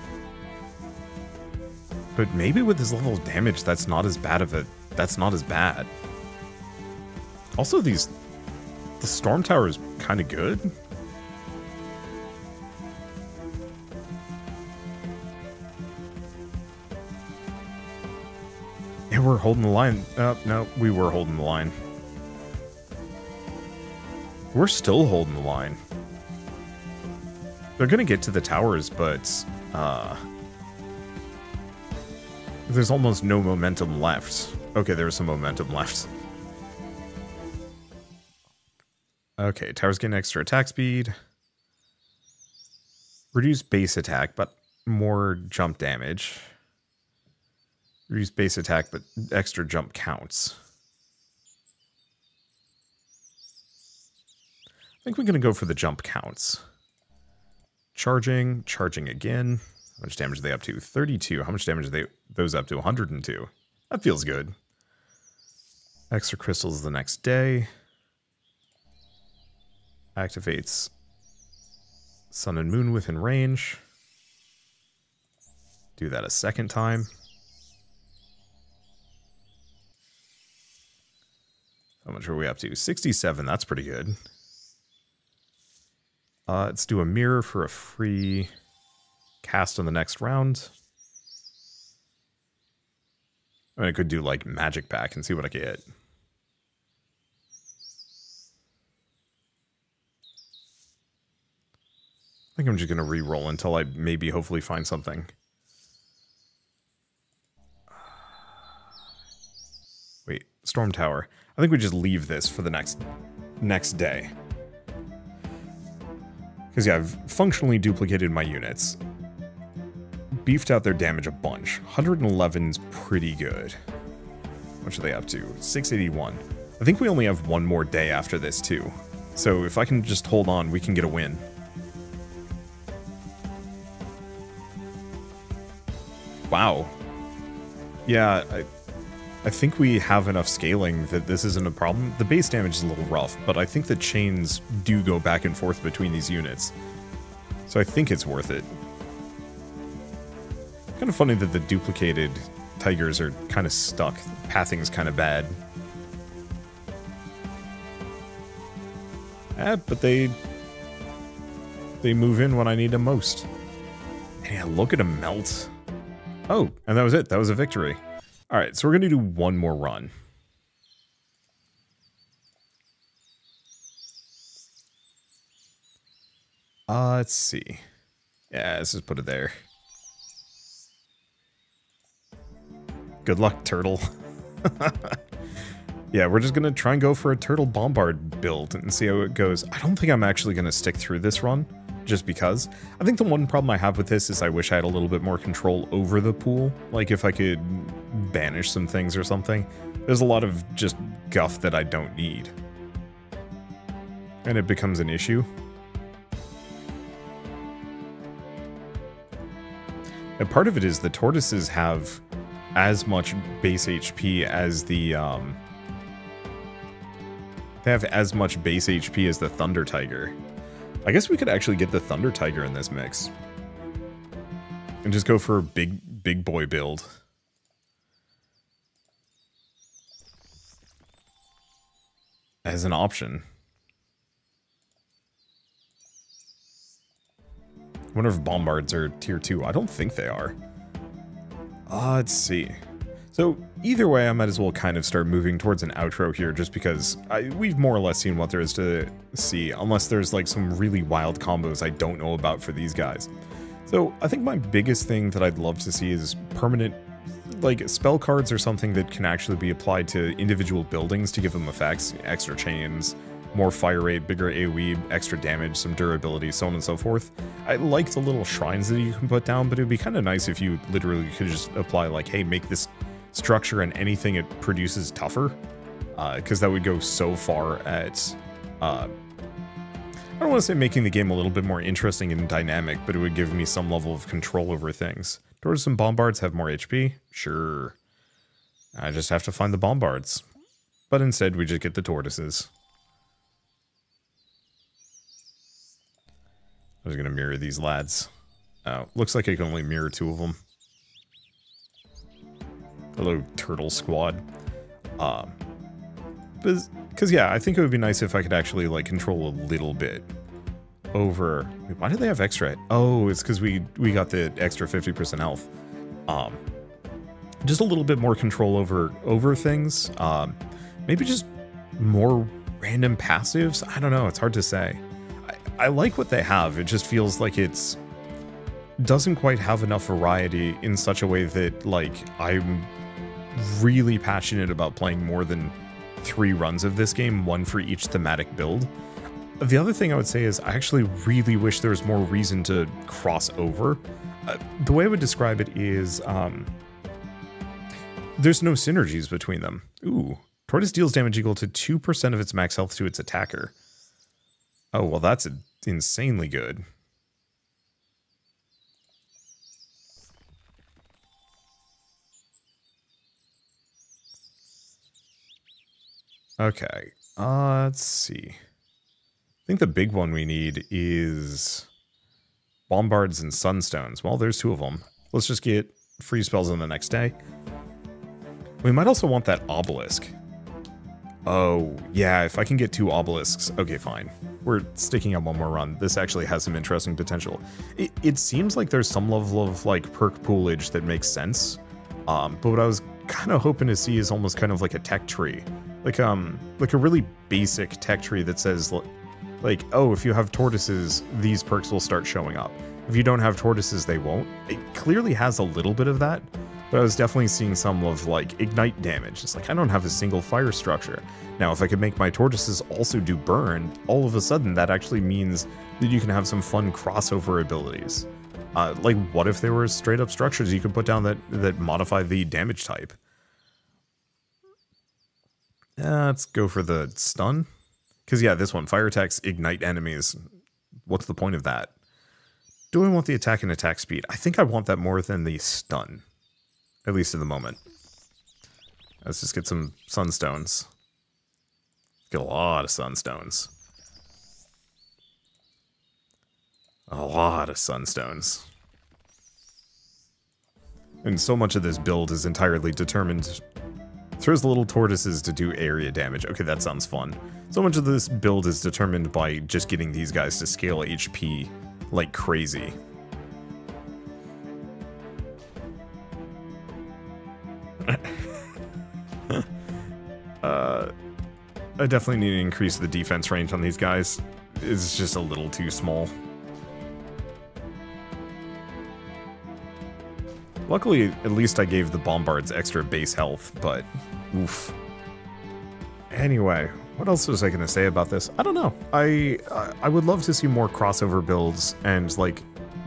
But maybe with this level of damage, that's not as bad of a... That's not as bad. Also, the Storm Tower is kind of good. Yeah, we're holding the line. No, we were holding the line. We're still holding the line. They're gonna get to the towers, but there's almost no momentum left. Okay, there's some momentum left. Okay, towers gain extra attack speed. Reduce base attack, but more jump damage. Reduce base attack, but extra jump counts. I think we're going to go for the jump counts. Charging again. How much damage are they up to? 32. How much damage are those up to? 102. That feels good. Extra crystals the next day. Activates Sun and Moon within range. Do that a second time. How much are we up to? 67. That's pretty good. Let's do a mirror for a free cast on the next round. I mean, I could do like magic pack and see what I get. I think I'm just going to re-roll until I maybe hopefully find something. Wait, Storm Tower. I think we just leave this for the next day. Because yeah, I've functionally duplicated my units. Beefed out their damage a bunch. 111's pretty good. What are they up to? 681. I think we only have one more day after this too. So if I can just hold on, we can get a win. Wow. Yeah, I think we have enough scaling that this isn't a problem. The base damage is a little rough, but I think the chains do go back and forth between these units. So I think it's worth it. Kind of funny that the duplicated tigers are kind of stuck. Pathing's kind of bad. But they move in when I need them most. And yeah, look at them melt. Oh, and that was it. That was a victory. All right, so we're going to do one more run. Let's see. Yeah, let's just put it there. Good luck, turtle. Yeah, we're just going to try and go for a turtle bombard build and see how it goes. I don't think I'm actually going to stick through this run, just because. I think the one problem I have with this is I wish I had a little bit more control over the pool. Like, if I could banish some things or something. There's a lot of just guff that I don't need. And it becomes an issue. And part of it is the tortoises have as much base HP as the, they have as much base HP as the Thunder Tiger. I guess we could actually get the Thunder Tiger in this mix. And just go for a big boy build. As an option. I wonder if bombards are tier 2. I don't think they are. Let's see. So either way, I might as well kind of start moving towards an outro here, just because we've more or less seen what there is to see, unless there's like some really wild combos I don't know about for these guys. So I think my biggest thing that I'd love to see is permanent, like spell cards or something that can actually be applied to individual buildings to give them effects, extra chains, more fire rate, bigger AoE, extra damage, some durability, so on and so forth. I like the little shrines that you can put down, but it'd be kind of nice if you literally could just apply like, hey, make this structure and anything it produces tougher, because that would go so far at, I don't want to say making the game a little bit more interesting and dynamic, but it would give me some level of control over things. Tortoises and bombards have more HP? Sure. I just have to find the bombards. But instead, we just get the tortoises. I was going to mirror these lads. Looks like I can only mirror 2 of them. Hello, turtle squad. Because yeah, I think it would be nice if I could actually like control a little bit over. Wait, why do they have extra? Oh, it's because we got the extra 50% health. Just a little bit more control over things. Maybe just more random passives. I don't know. It's hard to say. I like what they have. It just feels like it's doesn't quite have enough variety in such a way that like I'm really passionate about playing more than 3 runs of this game, 1 for each thematic build. The other thing I would say is I actually really wish there was more reason to cross over. The way I would describe it is there's no synergies between them. Ooh, tortoise deals damage equal to 2% of its max health to its attacker. Oh, well, that's insanely good. Okay, let's see. I think the big one we need is bombards and sunstones. Well, there's 2 of them. Let's just get free spells on the next day. We might also want that obelisk. Oh, yeah, if I can get 2 obelisks. Okay, fine. We're sticking on 1 more run. This actually has some interesting potential. It seems like there's some level of like perk poolage that makes sense. But what I was kind of hoping to see is almost kind of like a tech tree. Like a really basic tech tree that says like, oh, if you have tortoises, these perks will start showing up. If you don't have tortoises, they won't. It clearly has a little bit of that. But I was definitely seeing some of, like, ignite damage. It's like, I don't have a single fire structure. Now, if I could make my tortoises also do burn, all of a sudden, that actually means that you can have some fun crossover abilities. Like, what if there were straight-up structures you could put down that modify the damage type? Let's go for the stun. Because, yeah, this one, fire attacks ignite enemies. What's the point of that? Do I want the attack and attack speed? I think I want that more than the stun. At least in the moment. Let's just get some sunstones. Get a lot of sunstones. A lot of sunstones. And so much of this build is entirely determined. Throws little tortoises to do area damage. Okay, that sounds fun. So much of this build is determined by just getting these guys to scale HP like crazy. I definitely need to increase the defense range on these guys. It's just a little too small. Luckily, at least I gave the bombards extra base health, but oof. Anyway, what else was I going to say about this? I don't know. I would love to see more crossover builds and, like,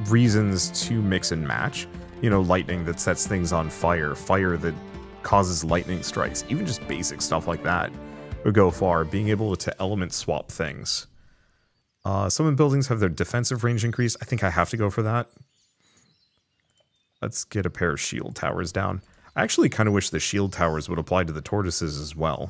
reasons to mix and match. You know, lightning that sets things on fire, fire that causes lightning strikes, even just basic stuff like that would go far. Being able to element swap things. Some buildings have their defensive range increased. I think I have to go for that. Let's get a pair of shield towers down. I actually kind of wish the shield towers would apply to the tortoises as well.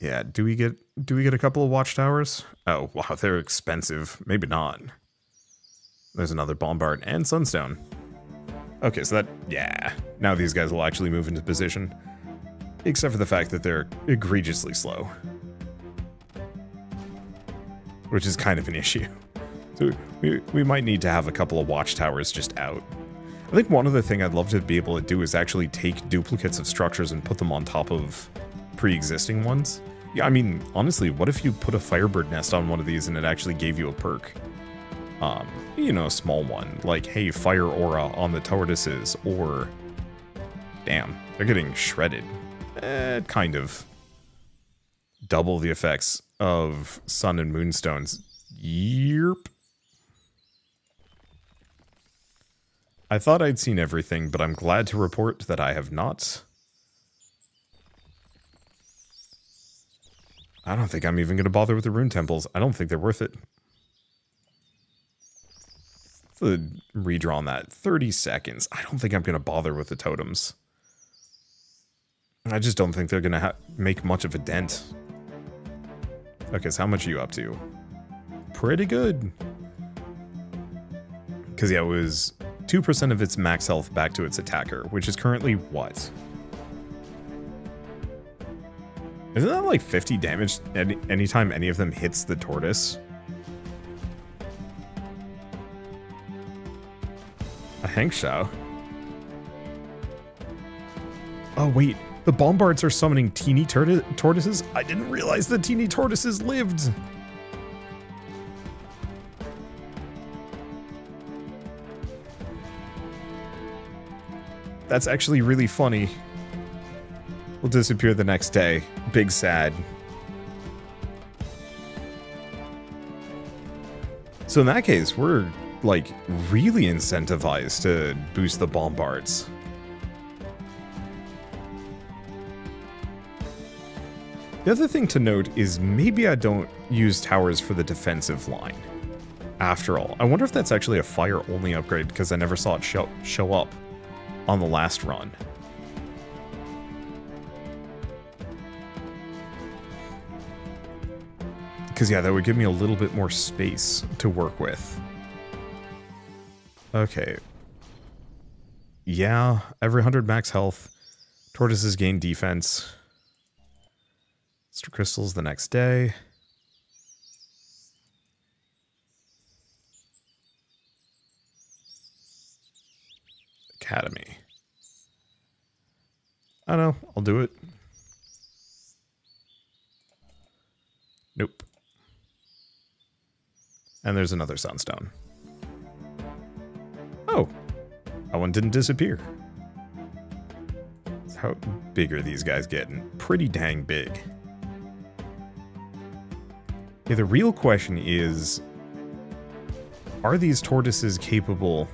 Yeah, do we get a couple of watchtowers? Oh, wow, they're expensive. Maybe not. There's another bombard and sunstone. Okay, so that, yeah. Now these guys will actually move into position. Except for the fact that they're egregiously slow. Which is kind of an issue. So we might need to have a couple of watchtowers just out. I think one other thing I'd love to be able to do is actually take duplicates of structures and put them on top of pre-existing ones. Yeah, I mean, honestly, what if you put a firebird nest on one of these and it actually gave you a perk? You know, a small one, like, hey, fire aura on the tortoises, or... Damn, they're getting shredded. Kind of. Double the effects of sun and moonstones. Yerp. I thought I'd seen everything, but I'm glad to report that I have not. I don't think I'm even going to bother with the rune temples. I don't think they're worth it. The redraw on that, 30 seconds. I don't think I'm going to bother with the totems. I just don't think they're going to make much of a dent. Okay, so how much are you up to? Pretty good. Because, yeah, it was 2% of its max health back to its attacker, which is currently what? Isn't that like 50 damage anytime any of them hits the tortoise? A Hankshaw. Oh wait, the bombards are summoning teeny tortoises? I didn't realize the teeny tortoises lived! That's actually really funny. Will disappear the next day. Big sad. So in that case, we're like really incentivized to boost the bombards. The other thing to note is maybe I don't use towers for the defensive line. After all, I wonder if that's actually a fire only upgrade because I never saw it show up on the last run. Because, yeah, that would give me a little bit more space to work with. Okay. Yeah, every 100 max health. Tortoises gain defense. Extra crystals the next day. Academy. I don't know, I'll do it. Nope. And there's another sunstone. Oh, that one didn't disappear. How big are these guys getting? Pretty dang big. Yeah, the real question is, are these tortoises capable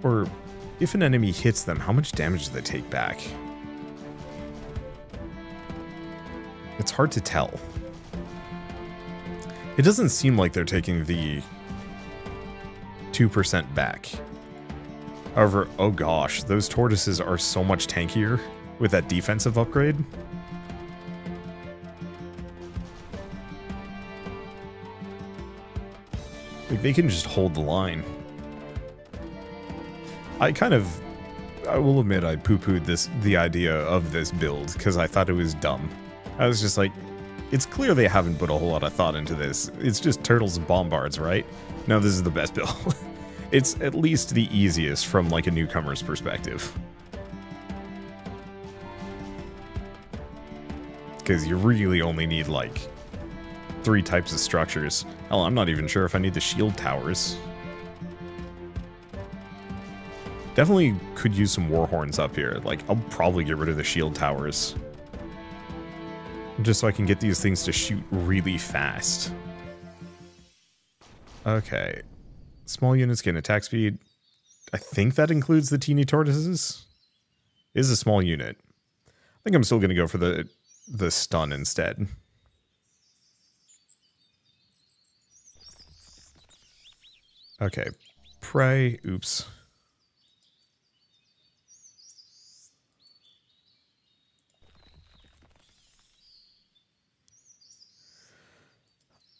or if an enemy hits them, how much damage do they take back? It's hard to tell. It doesn't seem like they're taking the 2% back. However, oh gosh, those tortoises are so much tankier with that defensive upgrade. Like, they can just hold the line. I will admit I poo-pooed the idea of this build because I thought it was dumb. I was just like, it's clear they haven't put a whole lot of thought into this. It's just turtles and bombards, right? No, this is the best build. It's at least the easiest from like a newcomer's perspective. Because you really only need like 3 types of structures. Hell, I'm not even sure if I need the shield towers. Definitely could use some war horns up here. Like, I'll probably get rid of the shield towers. Just so I can get these things to shoot really fast. Okay. Small units gain attack speed. I think that includes the teeny tortoises. It is a small unit. I think I'm still going to go for the stun instead. Okay. Prey. Oops.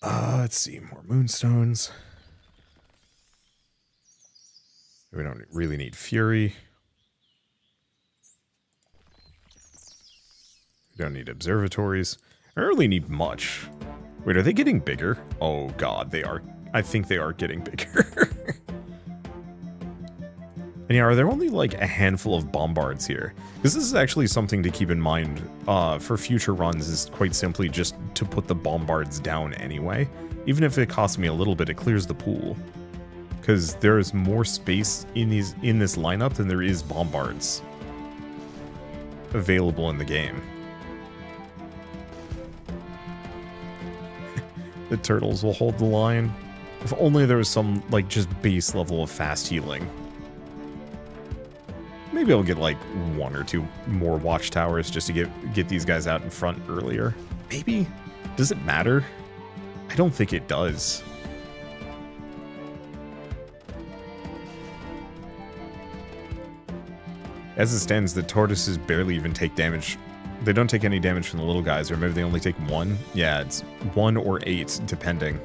Let's see. More moonstones. We don't really need fury. We don't need observatories. I don't really need much. Wait, are they getting bigger? Oh god, they are. I think they are getting bigger. And yeah, are there only like a handful of bombards here? Because this is actually something to keep in mind for future runs, is quite simply just to put the bombards down anyway. Even if it costs me a little bit, it clears the pool. Because there is more space in this lineup than there is bombards available in the game. The turtles will hold the line. If only there was some like just base level of fast healing. Maybe I'll get like 1 or 2 more watchtowers just to get these guys out in front earlier. Maybe? Does it matter? I don't think it does. As it stands, the tortoises barely even take damage. They don't take any damage from the little guys, or maybe they only take 1. Yeah, it's 1 or 8, depending.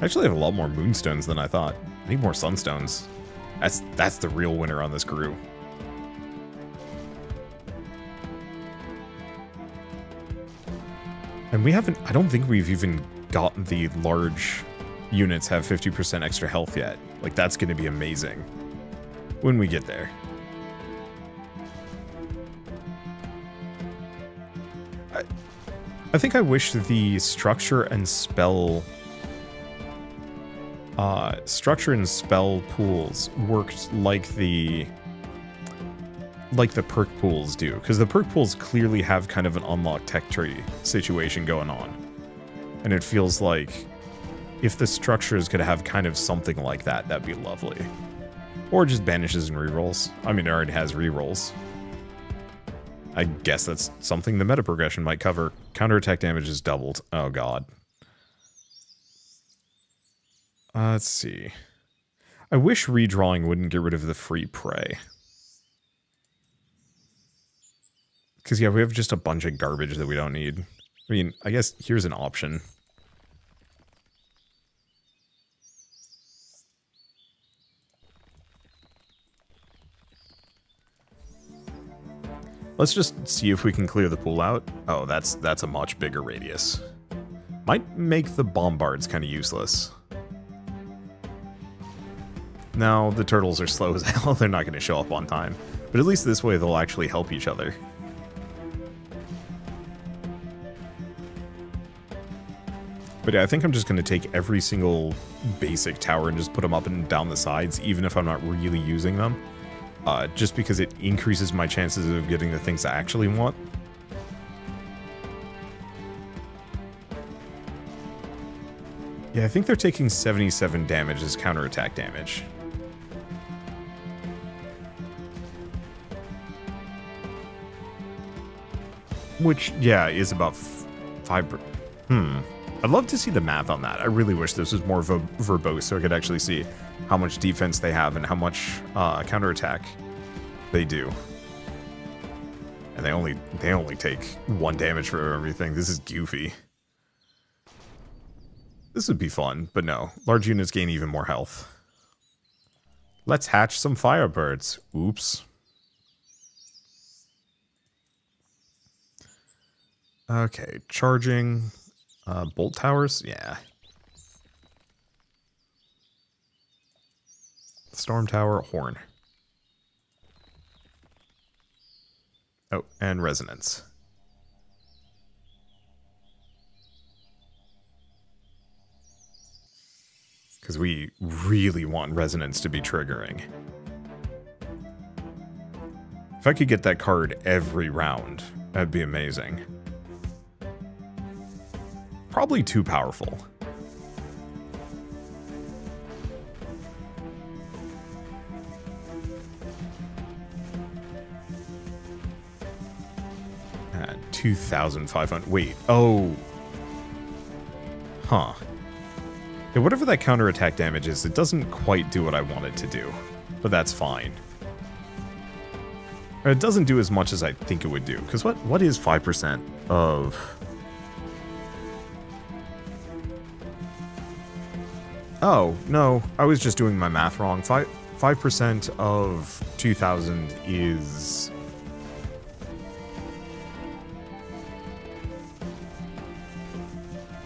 I actually have a lot more moonstones than I thought. I need more sunstones. That's the real winner on this crew. And we haven't, I don't think we've even gotten the large units have 50% extra health yet. Like, that's going to be amazing when we get there. I think I wish the structure and spell pools worked like the perk pools do, because the perk pools clearly have kind of an unlocked tech tree situation going on, and it feels like if the structures could have kind of something like that, that'd be lovely. Or just banishes and rerolls. I mean, it already has rerolls. I guess that's something the meta progression might cover. Counterattack damage is doubled. Oh god. Let's see. I wish redrawing wouldn't get rid of the free prey. Because, yeah, we have just a bunch of garbage that we don't need. I mean, I guess here's an option. Let's just see if we can clear the pool out. Oh, that's a much bigger radius. Might make the bombards kind of useless. No, the turtles are slow as hell. They're not going to show up on time. But at least this way they'll actually help each other. But yeah, I think I'm just going to take every single basic tower and just put them up and down the sides, even if I'm not really using them. Just because it increases my chances of getting the things I actually want. Yeah, I think they're taking 77 damage as counterattack damage. which, yeah, is about 5... I'd love to see the math on that. I really wish this was more verbose so I could actually see how much defense they have and how much counterattack they do. And they only take 1 damage for everything. This is goofy. This would be fun, but no. Large units gain even more health. Let's hatch some firebirds. Oops. Okay, charging. Bolt towers? Yeah. Storm tower, horn. Oh, and resonance. Because we really want resonance to be triggering. If I could get that card every round, that'd be amazing. Probably too powerful. And 2,500. Wait. Oh. Huh. Yeah, whatever that counterattack damage is, it doesn't quite do what I want it to do. But that's fine. Or it doesn't do as much as I think it would do. Because what is 5% of... Oh, no. I was just doing my math wrong. 5% of 2,000 is...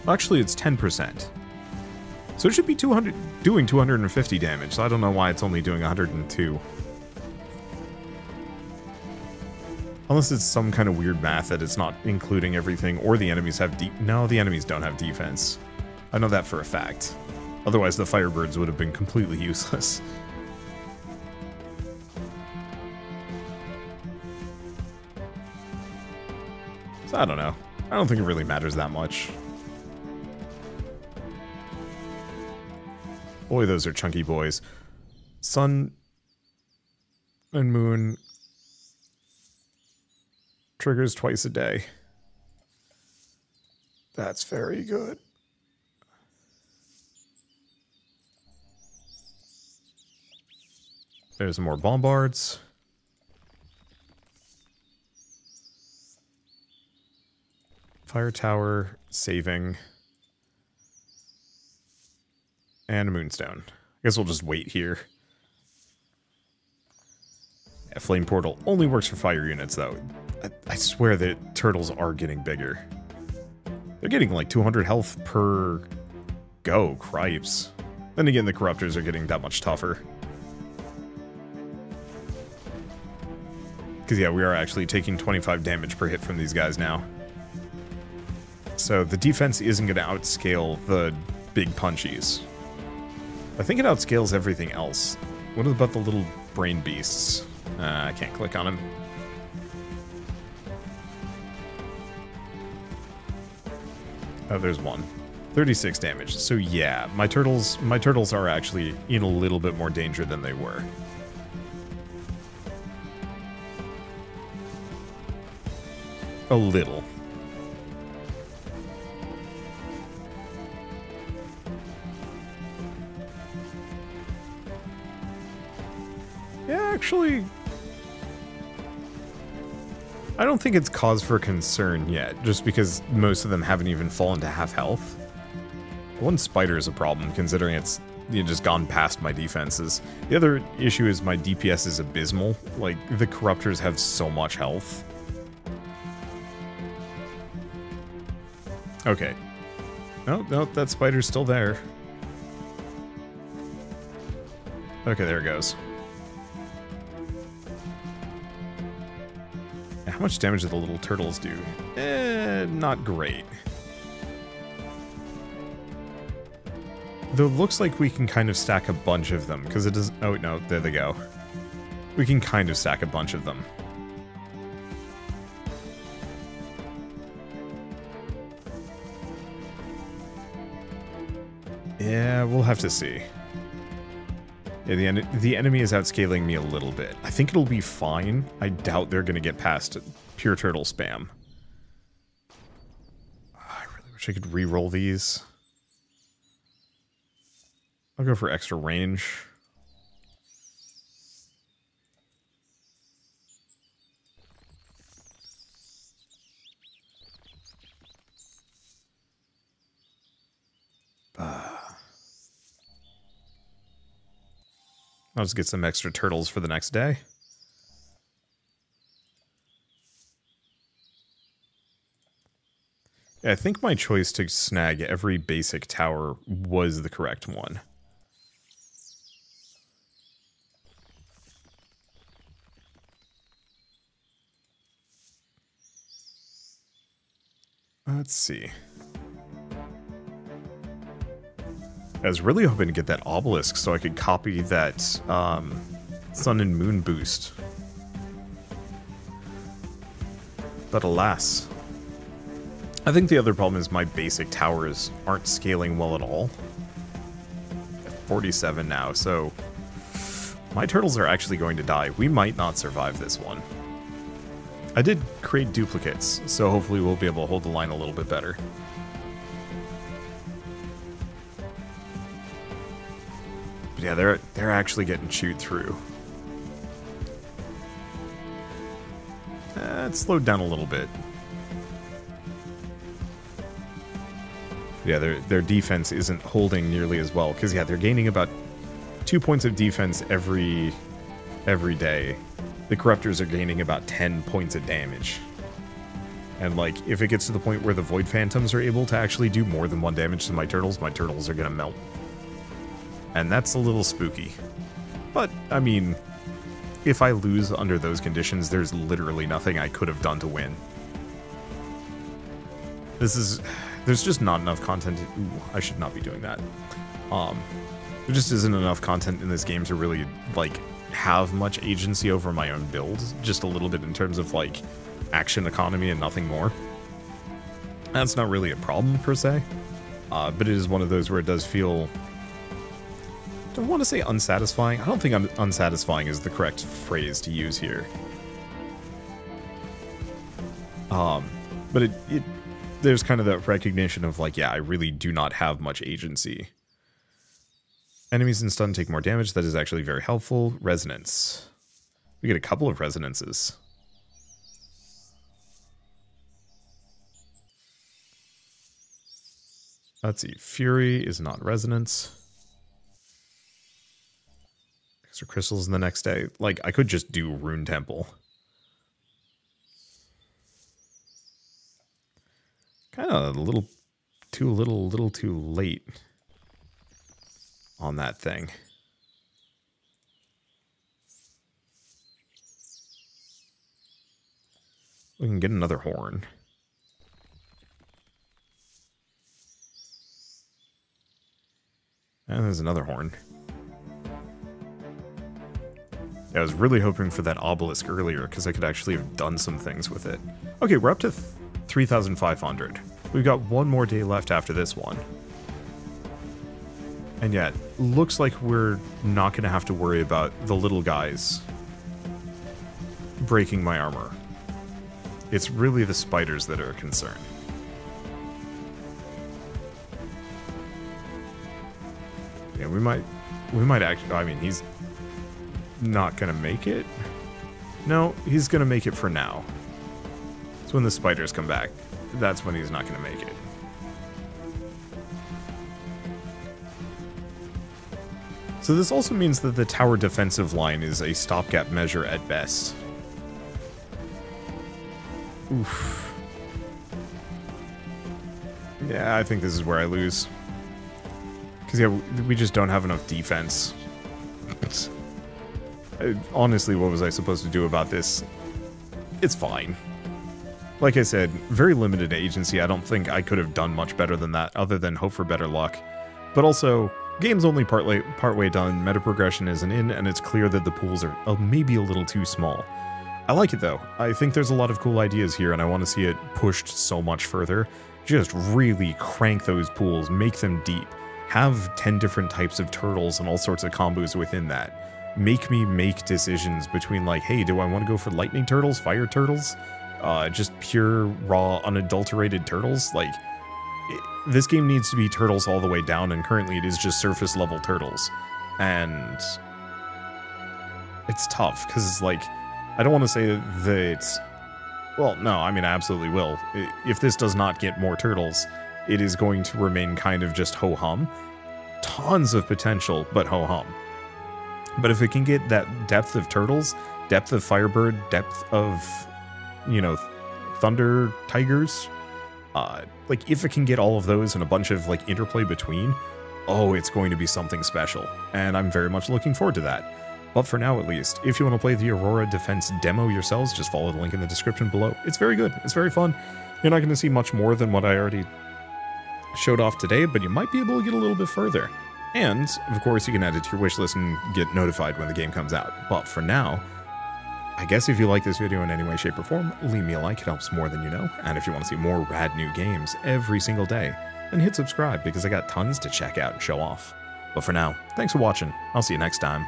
Actually, it's 10%. So it should be doing 250 damage. So I don't know why it's only doing 102. Unless it's some kind of weird math that it's not including everything, or the enemies have No, the enemies don't have defense. I know that for a fact. Otherwise, the Firebirds would have been completely useless. So I don't know. I don't think it really matters that much. Boy, those are chunky boys. Sun and Moon triggers twice a day. That's very good. There's more bombards. Fire tower, saving. And a moonstone. I guess we'll just wait here. Yeah, flame portal only works for fire units, though. I swear that turtles are getting bigger. They're getting like 200 health per go, cripes. Then again, the corruptors are getting that much tougher. Because yeah, we are actually taking 25 damage per hit from these guys now. So the defense isn't going to outscale the big punchies. I think it outscales everything else. What about the little brain beasts? I can't click on them. Oh, there's one. 36 damage. So yeah, my turtles are actually in a little bit more danger than they were. A little. Yeah, actually, I don't think it's cause for concern yet, just because most of them haven't even fallen to half health. One spider is a problem, considering it's just gone past my defenses. The other issue is my DPS is abysmal. Like, the corruptors have so much health. Okay. No, that spider's still there. Okay, there it goes. How much damage do the little turtles do? Not great. Though it looks like we can kind of stack a bunch of them, because it doesn't... Oh, no, there they go. We can kind of stack a bunch of them. Yeah, we'll have to see. Yeah, the enemy is outscaling me a little bit. I think it'll be fine. I doubt they're going to get past pure turtle spam. Wish I could re-roll these. I'll go for extra range. I'll just get some extra turtles for the next day. Yeah, I think my choice to snag every basic tower was the correct one. Let's see. I was really hoping to get that obelisk so I could copy that sun and moon boost. But alas. I think the other problem is my basic towers aren't scaling well at all. At 47 now, so my turtles are actually going to die. We might not survive this one. I did create duplicates, so hopefully we'll be able to hold the line a little bit better. But yeah, they're actually getting chewed through. It slowed down a little bit. Yeah, their defense isn't holding nearly as well, because yeah, they're gaining about 2 points of defense every day. The Corruptors are gaining about 10 points of damage. And like, if it gets to the point where the Void Phantoms are able to actually do more than 1 damage to my turtles are gonna melt. And that's a little spooky. But, I mean, if I lose under those conditions, there's literally nothing I could have done to win. There's just not enough content. Ooh, I should not be doing that. There just isn't enough content in this game to really, like, have much agency over my own build. Just a little bit in terms of, like, action economy and nothing more. That's not really a problem, per se. But it is one of those where it does feel... I don't want to say unsatisfying. I don't think unsatisfying is the correct phrase to use here. But there's kind of that recognition of like, yeah, I really do not have much agency. Enemies in stun take more damage. That is actually very helpful. Resonance. We get a couple of resonances. Let's see. Fury is not resonance. Extra crystals in the next day. Like, I could just do Rune Temple. Kind of a little too late on that thing. We can get another horn. And there's another horn. Yeah, I was really hoping for that obelisk earlier because I could actually have done some things with it. Okay, we're up to 3,500. We've got one more day left after this one. And yet, looks like we're not going to have to worry about the little guys breaking my armor. It's really the spiders that are a concern. Yeah, we might actually, I mean, he's not gonna make it. No, he's gonna make it for now. So when the spiders come back, that's when he's not gonna make it. So this also means that the tower defensive line is a stopgap measure at best. Oof. Yeah, I think this is where I lose. Because, yeah, we just don't have enough defense. Honestly, what was I supposed to do about this? It's fine. Like I said, very limited agency. I don't think I could have done much better than that, other than hope for better luck. But also, game's only partway done, meta progression isn't in, and it's clear that the pools are maybe a little too small. I like it, though. I think there's a lot of cool ideas here, and I want to see it pushed so much further. Just really crank those pools, make them deep. Have 10 different types of turtles and all sorts of combos within that. Make me make decisions between like, hey, do I want to go for lightning turtles, fire turtles, just pure, raw, unadulterated turtles? Like, this game needs to be turtles all the way down, and currently it is just surface level turtles. And it's tough, because, like, I don't want to say that... Well, no, I mean, I absolutely will. If this does not get more turtles, it is going to remain kind of just ho-hum. Tons of potential, but ho-hum. But if it can get that depth of turtles, depth of Firebird, depth of, you know, Thunder Tigers, like, if it can get all of those and a bunch of, like, interplay between, oh, it's going to be something special. And I'm very much looking forward to that. But for now, at least, if you want to play the Aurora Defense demo yourselves, just follow the link in the description below. It's very good. It's very fun. You're not going to see much more than what I already showed off today, but you might be able to get a little bit further. And, of course, you can add it to your wish list and get notified when the game comes out. But for now, I guess if you like this video in any way, shape, or form, leave me a like. It helps more than you know. And if you want to see more rad new games every single day, then hit subscribe, because I got tons to check out and show off. But for now, thanks for watching. I'll see you next time.